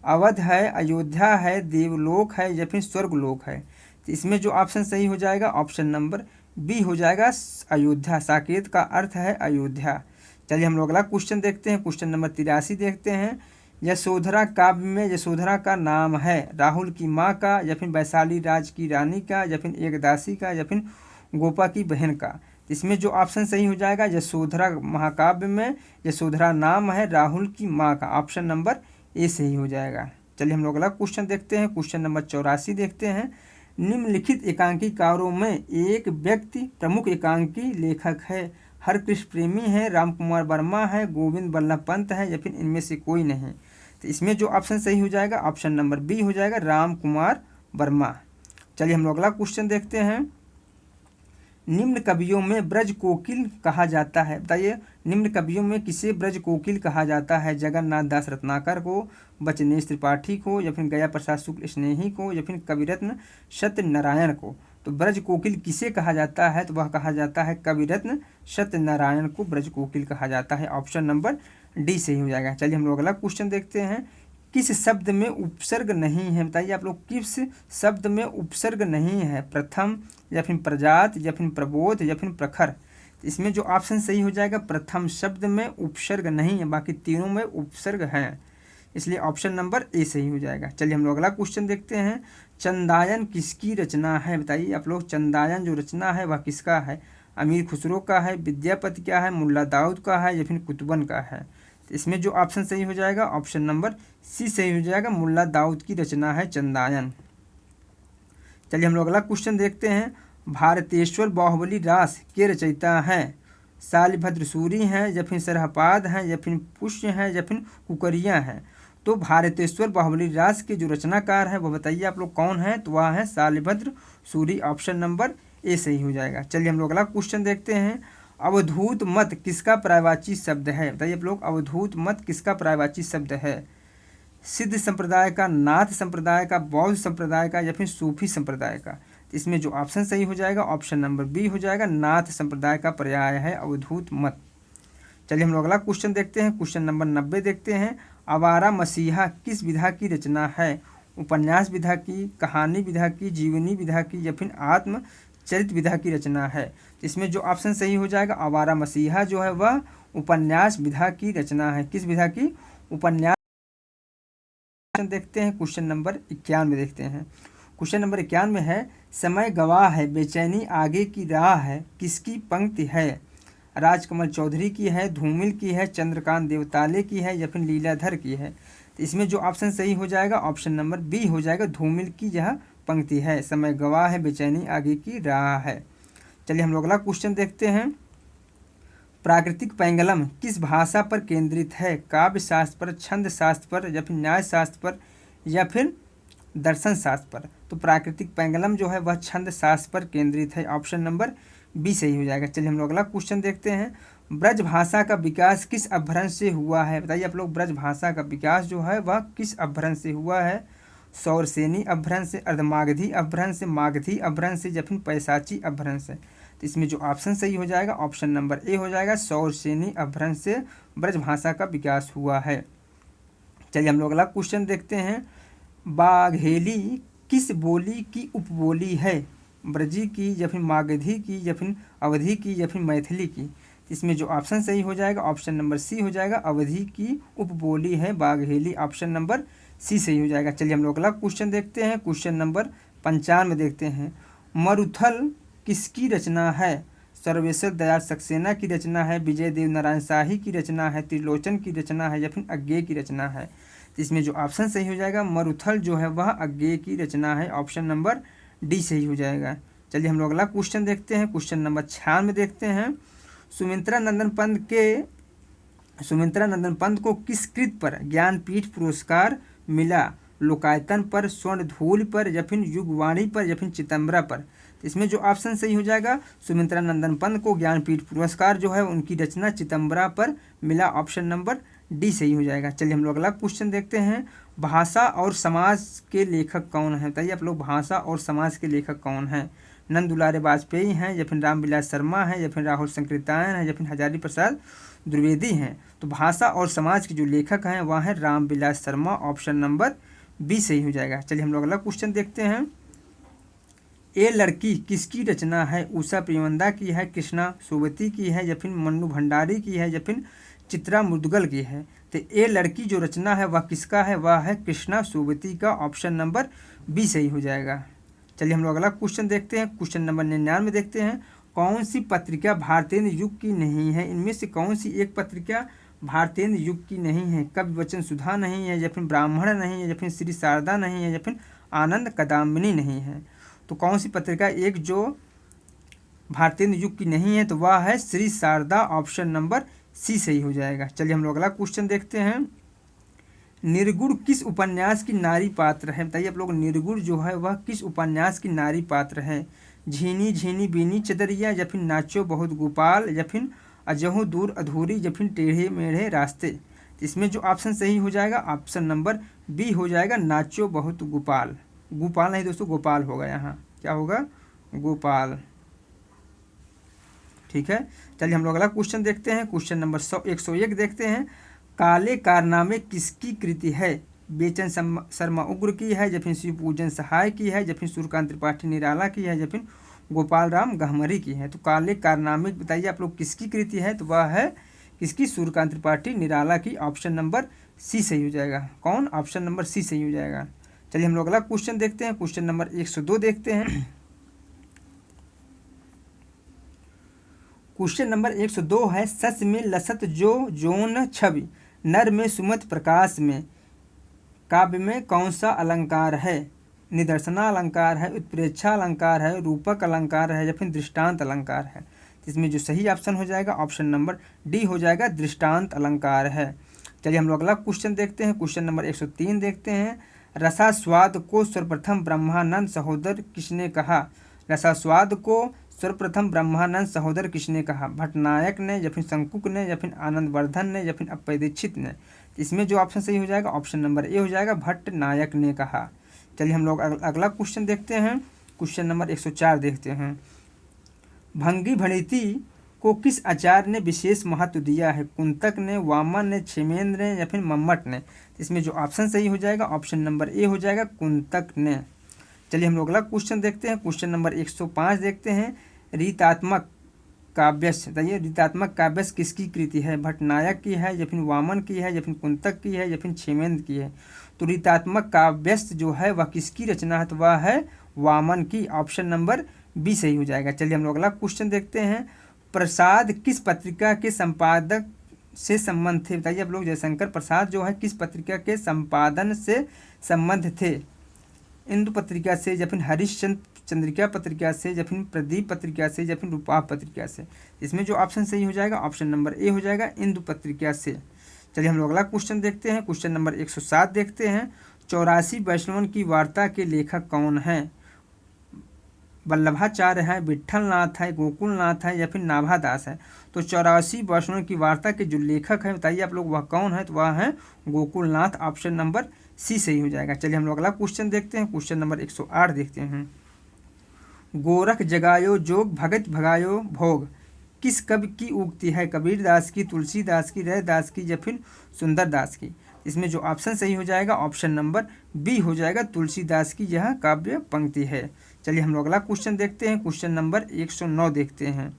अवध है, अयोध्या है, देवलोक है, या फिर स्वर्गलोक है? तो इसमें जो ऑप्शन सही हो जाएगा ऑप्शन नंबर बी हो जाएगा, अयोध्या। साकेत का अर्थ है अयोध्या। चलिए हम लोग अगला क्वेश्चन देखते हैं। क्वेश्चन नंबर 83 देखते हैं। यशोधरा काव्य में यशोधरा का नाम है राहुल की माँ का, या फिर वैशाली राज की रानी का, या फिर एक दासी का, या फिर गोपा की बहन का? इसमें जो ऑप्शन सही हो जाएगा यशोधरा महाकाव्य में यशोधरा नाम है राहुल की माँ का। ऑप्शन नंबर ए सही हो जाएगा। चलिए हम लोग अगला क्वेश्चन देखते हैं। क्वेश्चन नंबर 84 देखते हैं। निम्नलिखित एकांकीकारों में एक व्यक्ति प्रमुख एकांकी लेखक है? हरकृष्ण प्रेमी है, राम कुमार वर्मा है, गोविंद बल्लभ पंत है, या फिर इनमें से कोई नहीं? तो इसमें जो ऑप्शन सही हो जाएगा ऑप्शन नंबर बी हो जाएगा, राम कुमार वर्मा। चलिए हम लोग अगला क्वेश्चन देखते हैं। निम्न कवियों में ब्रज कोकिल कहा जाता है, बताइए निम्न कवियों में किसे ब्रज कोकिल कहा जाता है? जगन्नाथ दास रत्नाकर को, बचनेश त्रिपाठी को, या फिर गया प्रसाद शुक्ल स्नेही को, या फिर कविरत्न सत्यनारायण को? तो ब्रज कोकिल किसे कहा जाता है? तो वह कहा जाता है कविरत्न सत्यनारायण को ब्रज कोकिल कहा जाता है। ऑप्शन नंबर डी सही हो जाएगा। चलिए हम लोग अगला क्वेश्चन देखते हैं। किस शब्द में उपसर्ग नहीं है? बताइए आप लोग किस शब्द में उपसर्ग नहीं है? प्रथम, या फिर प्रजात, या फिर प्रबोध, या फिर प्रखर? इसमें जो ऑप्शन सही हो जाएगा प्रथम शब्द में उपसर्ग नहीं है, बाकी तीनों में उपसर्ग है, इसलिए ऑप्शन नंबर ए सही हो जाएगा। चलिए हम लोग अगला क्वेश्चन देखते हैं। चंदायन किसकी रचना है? बताइए आप लोग चंदायन जो रचना है वह किसका है? अमीर खुसरो का है, विद्यापति का है, मुल्ला दाऊद का है, या फिर कुतुबन का है? इसमें जो ऑप्शन सही हो जाएगा ऑप्शन नंबर सी सही हो जाएगा, मुल्ला दाऊद की रचना है चंदायन। चलिए हम लोग अगला क्वेश्चन देखते हैं। भारतेश्वर बाहुबली रास के रचयिता हैं? शालिभद्र सूरी हैं, या फिर सरहपाद हैं, या फिर पुष्य हैं, या फिर कुकरिया हैं? तो भारतेश्वर बाहुबली रास के जो रचनाकार हैं वह बताइए आप लोग कौन है? तो वह है Shalibhadra Suri. Option number A सही हो जाएगा। चलिए हम लोग अगला क्वेश्चन देखते हैं। अवधूत मत किसका पर्यायवाची शब्द है? बताइए आप लोग अवधूत मत किसका पर्यायवाची शब्द है? सिद्ध संप्रदाय का, नाथ संप्रदाय का, बौद्ध संप्रदाय का, या फिर सूफी संप्रदाय का? इसमें जो ऑप्शन सही हो जाएगा ऑप्शन नंबर बी हो जाएगा, नाथ संप्रदाय का पर्याय है अवधूत मत। चलिए हम लोग अगला क्वेश्चन देखते हैं। क्वेश्चन नंबर 90 देखते हैं। आवारा मसीहा किस विधा की रचना है? उपन्यास विधा की, कहानी विधा की, जीवनी विधा की, या फिर आत्म चरित विधा की रचना है? इसमें जो ऑप्शन सही हो जाएगा आवारा मसीहा जो है वह उपन्यास विधा की रचना है। किस विधा की? उपन्यास। देखते हैं क्वेश्चन नंबर 91 देखते हैं। क्वेश्चन नंबर 91 है। समय गवाह है, बेचैनी आगे की राह है, किसकी पंक्ति है? राजकमल चौधरी की है, धूमिल की है, चंद्रकांत देवताले की है, या फिर लीलाधर की है? तो इसमें जो ऑप्शन सही हो जाएगा ऑप्शन नंबर बी हो जाएगा, धूमिल की यह पंक्ति है। समय गवाह है, बेचैनी आगे की राह है। चलिए हम लोग अगला क्वेश्चन देखते हैं। प्राकृतिक पैंगलम किस भाषा पर केंद्रित है? काव्य शास्त्र पर, छंद शास्त्र पर, या फिर न्याय शास्त्र पर, या फिर दर्शन शास्त्र पर? तो प्राकृतिक पैंगलम जो है वह छंद शास्त्र पर केंद्रित है। ऑप्शन नंबर बी सही हो जाएगा। चलिए हम लोग अगला क्वेश्चन देखते हैं। ब्रज भाषा का विकास किस अपभ्रंश से हुआ है? बताइए आप लोग, ब्रज भाषा का विकास जो है वह किस अपभ्रंश से हुआ है? सौरसेनी अपभ्रंश से, अर्धमागधी अपभ्रंश से, मागधी अपभ्रंश से, या फिर पैसाची अपभ्रंश से? तो इसमें जो ऑप्शन सही हो जाएगा ऑप्शन नंबर ए हो जाएगा, सौरसेनी अपभ्रंश से ब्रज भाषा का विकास हुआ है। चलिए हम लोग अगला क्वेश्चन देखते हैं। बाघेली किस बोली की उपबोली है? ब्रजी की, या फिर मागधी की, या फिर अवधी की, या फिर मैथिली की? इसमें जो ऑप्शन सही हो जाएगा ऑप्शन नंबर सी हो जाएगा, अवधी की उपबोली है बाघेली। ऑप्शन नंबर सी सही हो जाएगा। चलिए हम लोग अगला क्वेश्चन देखते हैं। क्वेश्चन नंबर 55 देखते हैं। मरुथल किसकी रचना है? सर्वेश्वर दयाल सक्सेना की रचना है, विजय देव नारायण शाही की रचना है, त्रिलोचन की रचना है, या फिर अज्ञेय की रचना है? तो इसमें जो ऑप्शन सही हो जाएगा मरुथल जो है वह अज्ञेय की रचना है। ऑप्शन नंबर डी सही हो जाएगा। चलिए हम लोग अगला क्वेश्चन देखते हैं। क्वेश्चन नंबर 96 देखते हैं। सुमित्रा नंदन पंत को किस कृत पर ज्ञानपीठ पुरस्कार मिला? लोकायतन पर, स्वर्णधूल पर, या फिर युगवाणी पर, या फिर चितंबरा पर? इसमें जो ऑप्शन सही हो जाएगा सुमित्रा नंदन पंत को ज्ञानपीठ पुरस्कार जो है उनकी रचना चितंबरा पर मिला। ऑप्शन नंबर डी सही हो जाएगा। चलिए हम लोग अगला क्वेश्चन देखते हैं। भाषा और समाज के लेखक कौन है? बताइए आप लोग, भाषा और समाज के लेखक कौन हैं? नंद दुलारे वाजपेयी हैं, या फिर रामविलास शर्मा हैं, या फिर राहुल संकृतायन हैं, या फिर हजारी प्रसाद द्विवेदी हैं? तो भाषा और समाज के जो लेखक हैं वह हैं Ramvilas Sharma. Option number B सही हो जाएगा। चलिए हम लोग अगला क्वेश्चन देखते हैं। ए लड़की किसकी रचना है? उषा प्रियंदा की है, कृष्णा सोबती की है, या फिर मन्नू भंडारी की है, या फिर चित्रा मुदगल की है? तो ए लड़की जो रचना है वह किसका है? वह है कृष्णा सोबती का। ऑप्शन नंबर बी सही हो जाएगा। चलिए हम लोग अगला क्वेश्चन देखते हैं। क्वेश्चन नंबर 99 देखते हैं। कौन सी पत्रिका भारतेंद्र युग की नहीं है? इनमें से कौन सी एक पत्रिका भारतेंद्र युग की नहीं है? कवि वचन सुधा नहीं है, या फिर ब्राह्मण नहीं है, या फिर श्री शारदा नहीं है, या फिर आनंद कदामिनी नहीं है? तो कौन सी पत्रिका एक जो भारतेंद्र युग की नहीं है? तो वह है Shri Sharda. Option number C सही हो जाएगा। चलिए हम लोग अगला क्वेश्चन देखते हैं। निर्गुण किस उपन्यास की नारी पात्र है? बताइए आप लोग, निर्गुण जो है वह किस उपन्यास की नारी पात्र है? झीनी झीनी बीनी चदरिया, या फिर नाचो बहुत गोपाल, या फिर अजहू दूर अधूरी, या फिर टेढ़े मेढ़े रास्ते? इसमें जो ऑप्शन सही हो जाएगा ऑप्शन नंबर बी हो जाएगा, नाचो बहुत गोपाल। गोपाल नहीं दोस्तों, गोपाल होगा यहाँ। क्या होगा? गोपाल। ठीक है। चलिए हम लोग अगला क्वेश्चन देखते हैं। क्वेश्चन नंबर 101 देखते हैं। काले कारनामे किसकी कृति है? बेचन शर्मा उग्र की है, या फिर शिव पूजन सहाय की है, या फिर सूर्यकांत त्रिपाठी निराला की है, या फिर गोपाल राम गहमरी की है? तो काले कारनामे बताइए आप लोग किसकी कृति है? तो वह है किसकी? सूर्यकांत त्रिपाठी निराला की। ऑप्शन नंबर सी सही हो जाएगा। कौन? ऑप्शन नंबर सी सही हो जाएगा। चलिए हम लोग अगला क्वेश्चन देखते हैं। क्वेश्चन नंबर 102 देखते हैं। क्वेश्चन नंबर 102 है। सस में लसत जो जोन छवि, नर में सुमत प्रकाश में, काव्य में कौन सा अलंकार है? निदर्शना अलंकार है, उत्प्रेक्षा अलंकार है, रूपक अलंकार है, या फिर दृष्टांत अलंकार है? इसमें जो सही ऑप्शन हो जाएगा ऑप्शन नंबर डी हो जाएगा, दृष्टांत अलंकार है। चलिए हम लोग अगला क्वेश्चन देखते हैं। क्वेश्चन नंबर 103 देखते हैं। रसास्वाद को सर्वप्रथम ब्रह्मानंद सहोदर किसने कहा? रसास्वाद को सर्वप्रथम ब्रह्मानंद सहोदर किसने कहा? भट्टनायक ने, या फिर शंकुक ने, या फिर आनंदवर्धन ने, या फिर अप्पय दीक्षित ने? इसमें जो ऑप्शन सही हो जाएगा ऑप्शन नंबर ए हो जाएगा, भट्टनायक ने कहा। चलिए हम लोग अगला क्वेश्चन देखते हैं। क्वेश्चन नंबर 104 देखते हैं। भंगी भणिति को किस आचार्य ने विशेष महत्व दिया है? कुंतक ने, वामन ने, क्षेमेंद्र ने, या फिर मम्मट ने? इसमें जो ऑप्शन सही हो जाएगा ऑप्शन नंबर ए हो जाएगा, कुंतक ने। चलिए हम लोग अगला क्वेश्चन देखते हैं। क्वेश्चन नंबर 105 देखते हैं। रीतात्मक काव्यस, बताइए रीतात्मक काव्यस किसकी कृति है? भट्टनायक की है, या फिर वामन की है, या फिर कुंतक की है, या फिर क्षेमेंद्र की है? तो रीतात्मक काव्यस जो है वह किसकी रचना है? तो वह है वामन की। ऑप्शन नंबर बी सही हो जाएगा। चलिए हम लोग अगला क्वेश्चन देखते हैं। प्रसाद किस पत्रिका के संपादक से संबंध थे? बताइए आप लोग, जयशंकर प्रसाद जो है किस पत्रिका के संपादन से संबंध थे? इंदु पत्रिका से, या फिर हरिश्चंद्र चंद्रिका पत्रिका से या फिर प्रदीप पत्रिका से या फिर रूपा पत्रिका से। इसमें जो ऑप्शन सही हो जाएगा ऑप्शन नंबर ए हो जाएगा, इंदु पत्रिका से। चलिए हम लोग अगला क्वेश्चन देखते हैं। क्वेश्चन नंबर 107 देखते हैं। 84 वैष्णवन की वार्ता के लेखक कौन हैं? वल्लभाचार्य है, विट्ठलनाथ है, गोकुलनाथ है या फिर नाभादास है। तो 84 वैष्णव की वार्ता के जो लेखक हैं बताइए आप लोग वह कौन है? तो वह है गोकुलनाथ। ऑप्शन नंबर सी सही हो जाएगा। चलिए हम लोग अगला क्वेश्चन देखते हैं। क्वेश्चन नंबर 108 देखते हैं। गोरख जगायो जोग भगत भगायो भोग किस कवि की उक्ति है? कबीरदास की, तुलसीदास की, रैदास की या फिर सुंदरदास की। इसमें जो ऑप्शन सही हो जाएगा ऑप्शन नंबर बी हो जाएगा, तुलसीदास की यह काव्य पंक्ति है। चलिए हम लोग अगला क्वेश्चन देखते हैं। क्वेश्चन नंबर 109 देखते हैं।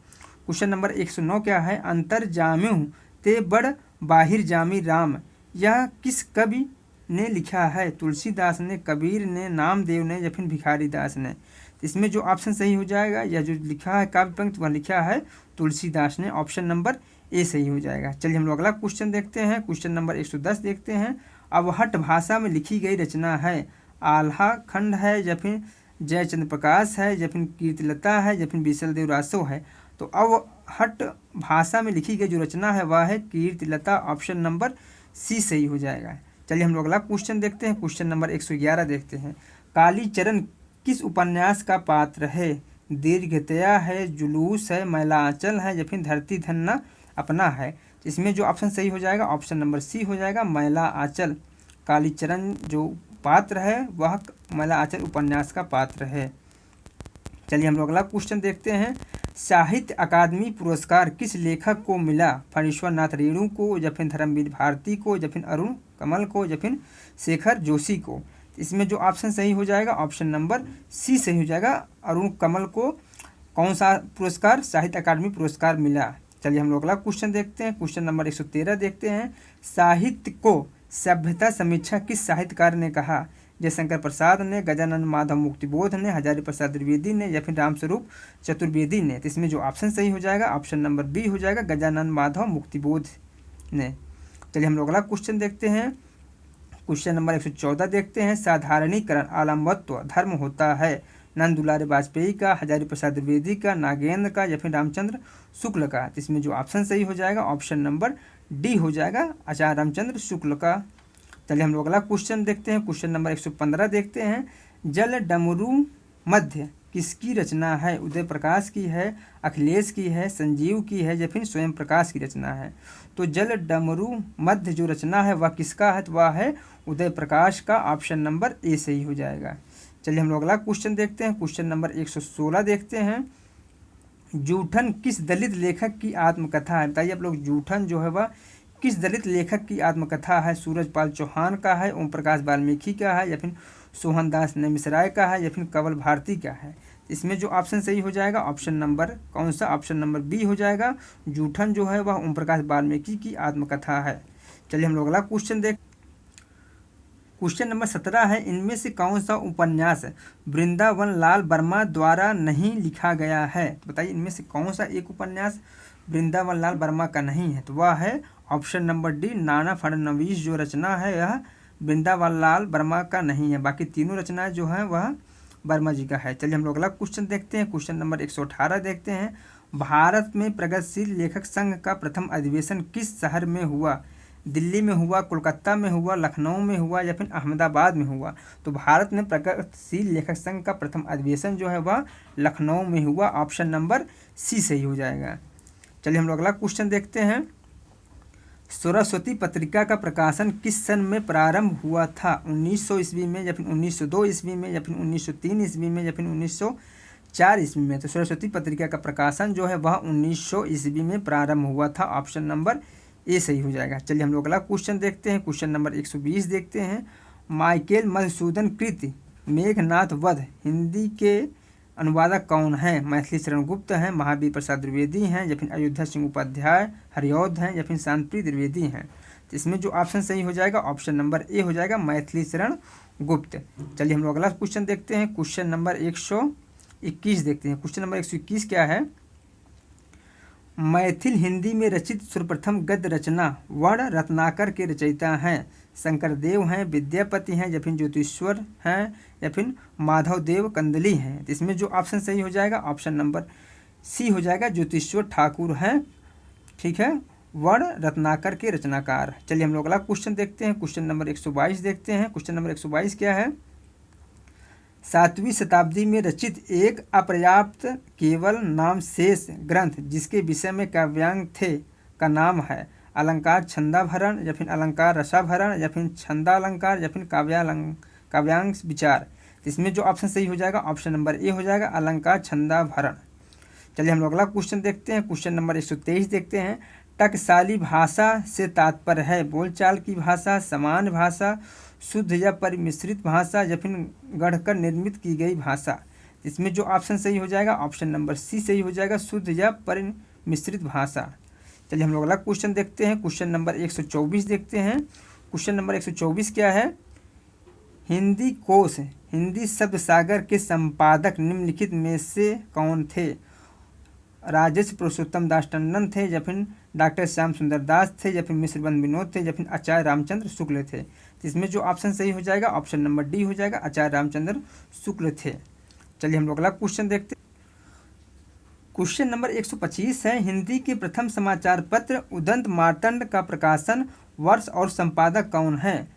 क्वेश्चन नंबर 109 क्या है? अंतर जाम्यु ते बड़ बाहिर जामी राम, यह किस कवि ने लिखा है? तुलसीदास ने, कबीर ने, नामदेव ने या फिर भिखारी दास ने। इसमें जो ऑप्शन सही हो जाएगा या जो लिखा है काव्य पंक्ति वह लिखा है तुलसीदास ने। ऑप्शन नंबर ए सही हो जाएगा। चलिए हम लोग अगला क्वेश्चन देखते हैं। क्वेश्चन नंबर 110 देखते हैं। अवहट भाषा में लिखी गई रचना है? आल्हा खंड है या फिर जयचंद्र प्रकाश है या फिर कीर्तिलता है या फिर बीसलदेव रासो है। तो अवहट भाषा में लिखी गई जो रचना है वह है कीर्तिलता। ऑप्शन नंबर सी सही हो जाएगा। चलिए हम लोग अगला क्वेश्चन देखते हैं। क्वेश्चन नंबर 111 देखते हैं। कालीचरण किस उपन्यास का पात्र है? दीर्घतया है, जुलूस है, मैला आंचल है या फिर धरती धन्ना अपना है। इसमें जो ऑप्शन सही हो जाएगा ऑप्शन नंबर सी हो जाएगा, मैला आंचल। कालीचरण जो पात्र है वह मैला आंचल उपन्यास का पात्र है। चलिए हम लोग अगला क्वेश्चन देखते हैं। साहित्य अकादमी पुरस्कार किस लेखक को मिला? फणीश्वर नाथ रेणु को या फिर धर्मवीर भारती को या फिर अरुण कमल को या फिर शेखर जोशी को। इसमें जो ऑप्शन सही हो जाएगा ऑप्शन नंबर सी सही हो जाएगा, अरुण कमल को कौन सा पुरस्कार? साहित्य अकादमी पुरस्कार मिला। चलिए हम लोग अगला क्वेश्चन देखते हैं। क्वेश्चन नंबर 113 देखते हैं। साहित्य को सभ्यता समीक्षा किस साहित्यकार ने कहा? जयशंकर प्रसाद ने, गजानन माधव मुक्तिबोध ने, हजारी प्रसाद द्विवेदी ने या फिर रामस्वरूप चतुर्वेदी ने। तो इसमें जो ऑप्शन सही हो जाएगा ऑप्शन नंबर बी हो जाएगा, गजानन माधव मुक्तिबोध ने। चलिए हम लोग अगला क्वेश्चन देखते हैं। क्वेश्चन नंबर 114 देखते हैं। साधारणीकरण आलम्बत्व धर्म होता है? नंद दुलारे वाजपेयी का, हजारी प्रसाद द्विवेदी का, नागेंद्र का या फिर रामचंद्र शुक्ल का। इसमें जो ऑप्शन सही हो जाएगा ऑप्शन नंबर डी हो जाएगा, आचार्य रामचंद्र शुक्ल का। चलिए हम लोग अगला क्वेश्चन देखते हैं। क्वेश्चन नंबर 115 देखते हैं। जल डमरू मध्य किसकी रचना है? उदय प्रकाश की है, अखिलेश की है, संजीव की है या फिर स्वयं प्रकाश की रचना है। तो जल डमरू मध्य जो रचना है वह किसका है? तो वह है उदय प्रकाश का। ऑप्शन नंबर ए सही हो जाएगा। चलिए हम लोग अगला क्वेश्चन देखते हैं। क्वेश्चन नंबर 116 देखते हैं। जूठन किस दलित लेखक की आत्मकथा है? बताइए आप लोग, जूठन जो है वह किस दलित लेखक की आत्मकथा है? सूरजपाल चौहान का है, ओम प्रकाश वाल्मीकि का है या फिर सोहनदास नैमिषराय का है या फिर कंवल भारती का है। इसमें जो ऑप्शन सही हो जाएगा ऑप्शन नंबर कौन सा? ऑप्शन नंबर बी हो जाएगा, जूठन जो है वह ओम प्रकाश वाल्मीकि की आत्मकथा है। चलिए हम लोग अगला क्वेश्चन देख। क्वेश्चन नंबर 17 है। इनमें से कौन सा उपन्यास वृंदावन लाल वर्मा द्वारा नहीं लिखा गया है? बताइए इनमें से कौन सा एक उपन्यास वृंदावन लाल वर्मा का नहीं है? तो वह है option number D, Nana Phadnavis जो रचना है यह वृंदावन लाल वर्मा का नहीं है। बाकी तीनों रचनाएं जो हैं वह वर्मा जी का है। चलिए हम लोग अगला क्वेश्चन देखते हैं। क्वेश्चन नंबर 118 देखते हैं। भारत में प्रगतिशील लेखक संघ का प्रथम अधिवेशन किस शहर में हुआ? दिल्ली में हुआ, कोलकाता में हुआ, लखनऊ में हुआ या फिर अहमदाबाद में हुआ। तो भारत में प्रगतिशील लेखक संघ का प्रथम अधिवेशन जो है वह लखनऊ में हुआ। ऑप्शन नंबर सी सही हो जाएगा। चलिए हम लोग अगला क्वेश्चन देखते हैं। सरस्वती पत्रिका का प्रकाशन किस सन में प्रारंभ हुआ था? 1900 ईस्वी में या फिर 1902 ईस्वी में या फिर 1903 ईस्वी में या फिर 1904 ईस्वी में। तो सरस्वती पत्रिका का प्रकाशन जो है वह 1900 ईस्वी में प्रारंभ हुआ था। ऑप्शन नंबर ए सही हो जाएगा। चलिए हम लोग अगला क्वेश्चन देखते हैं। क्वेश्चन नंबर 120 देखते हैं। माइकेल मधुसूदन कृत मेघनाथ वध हिंदी के अनुवादक कौन है? मैथिली शरण गुप्त हैं, महावीर प्रसाद द्विवेदी हैं या फिर अयोध्या सिंह उपाध्याय हरिऔध हैं या फिर शांति द्विवेदी हैं। तो इसमें जो ऑप्शन सही हो जाएगा ऑप्शन नंबर ए हो जाएगा, मैथिली शरण गुप्त। चलिए हम लोग अगला क्वेश्चन देखते हैं। क्वेश्चन नंबर 121 देखते हैं। क्वेश्चन नंबर 121 क्या है? मैथिल हिंदी में रचित सर्वप्रथम गद्य रचना वर्ण रत्नाकर के रचयिता हैं? शंकरदेव हैं, विद्यापति हैं, या फिर ज्योतिश्वर हैं, या फिर माधव देव कंदली हैं? तो इसमें जो ऑप्शन सही हो जाएगा ऑप्शन नंबर सी हो जाएगा, ज्योतिश्वर ठाकुर हैं। ठीक है, वर्ण रत्नाकर के रचनाकार। चलिए हम लोग अगला क्वेश्चन देखते हैं। क्वेश्चन नंबर 122 देखते हैं। क्वेश्चन नंबर 122 क्या है? 7वीं शताब्दी में रचित एक अपर्याप्त केवल नाम शेष ग्रंथ जिसके विषय में काव्यांग थे का नाम है? अलंकार छंदाभरण, या फिर अलंकार रसाभरण, या फिर छंदालंकार, या फिर काव्यांग विचार? इसमें जो ऑप्शन सही हो जाएगा ऑप्शन नंबर ए हो जाएगा, अलंकार छंदाभरण। चलिए हम लोग अगला क्वेश्चन देखते हैं। क्वेश्चन नंबर 123 देखते हैं। टकसाली भाषा से तात्पर्य है बोलचाल की भाषा, समान भाषा, शुद्ध या परिमिश्रित भाषा, या फिर गढ़कर निर्मित की गई भाषा? इसमें जो ऑप्शन सही हो जाएगा ऑप्शन नंबर सी सही हो जाएगा, शुद्ध या परिमिश्रित भाषा। चलिए हम लोग अगला क्वेश्चन देखते हैं। क्वेश्चन नंबर 124 देखते हैं। क्वेश्चन नंबर 124 क्या है? हिंदी कोश हिंदी शब्द सागर के संपादक निम्नलिखित में से कौन थे? राजेश पुरुषोत्तम दास टंडन थे, या फिर डॉक्टर श्याम सुंदर दास थे, या फिर मिश्रबंध विनोद थे, या फिर आचार्य रामचंद्र शुक्ल थे? इसमें जो ऑप्शन सही हो जाएगा ऑप्शन नंबर डी हो जाएगा, आचार्य रामचंद्र शुक्ल थे। चलिए हम लोग अगला क्वेश्चन देखते हैं। क्वेश्चन नंबर 125 है। हिंदी के प्रथम समाचार पत्र उदंत मार्तंड का प्रकाशन वर्ष और संपादक कौन है?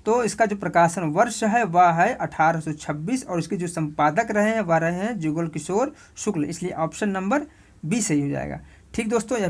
तो इसका जो प्रकाशन वर्ष है वह है 1826 और इसके जो संपादक रहे हैं वह रहे हैं जुगल किशोर शुक्ल, इसलिए ऑप्शन नंबर बी सही हो जाएगा। ठीक दोस्तों।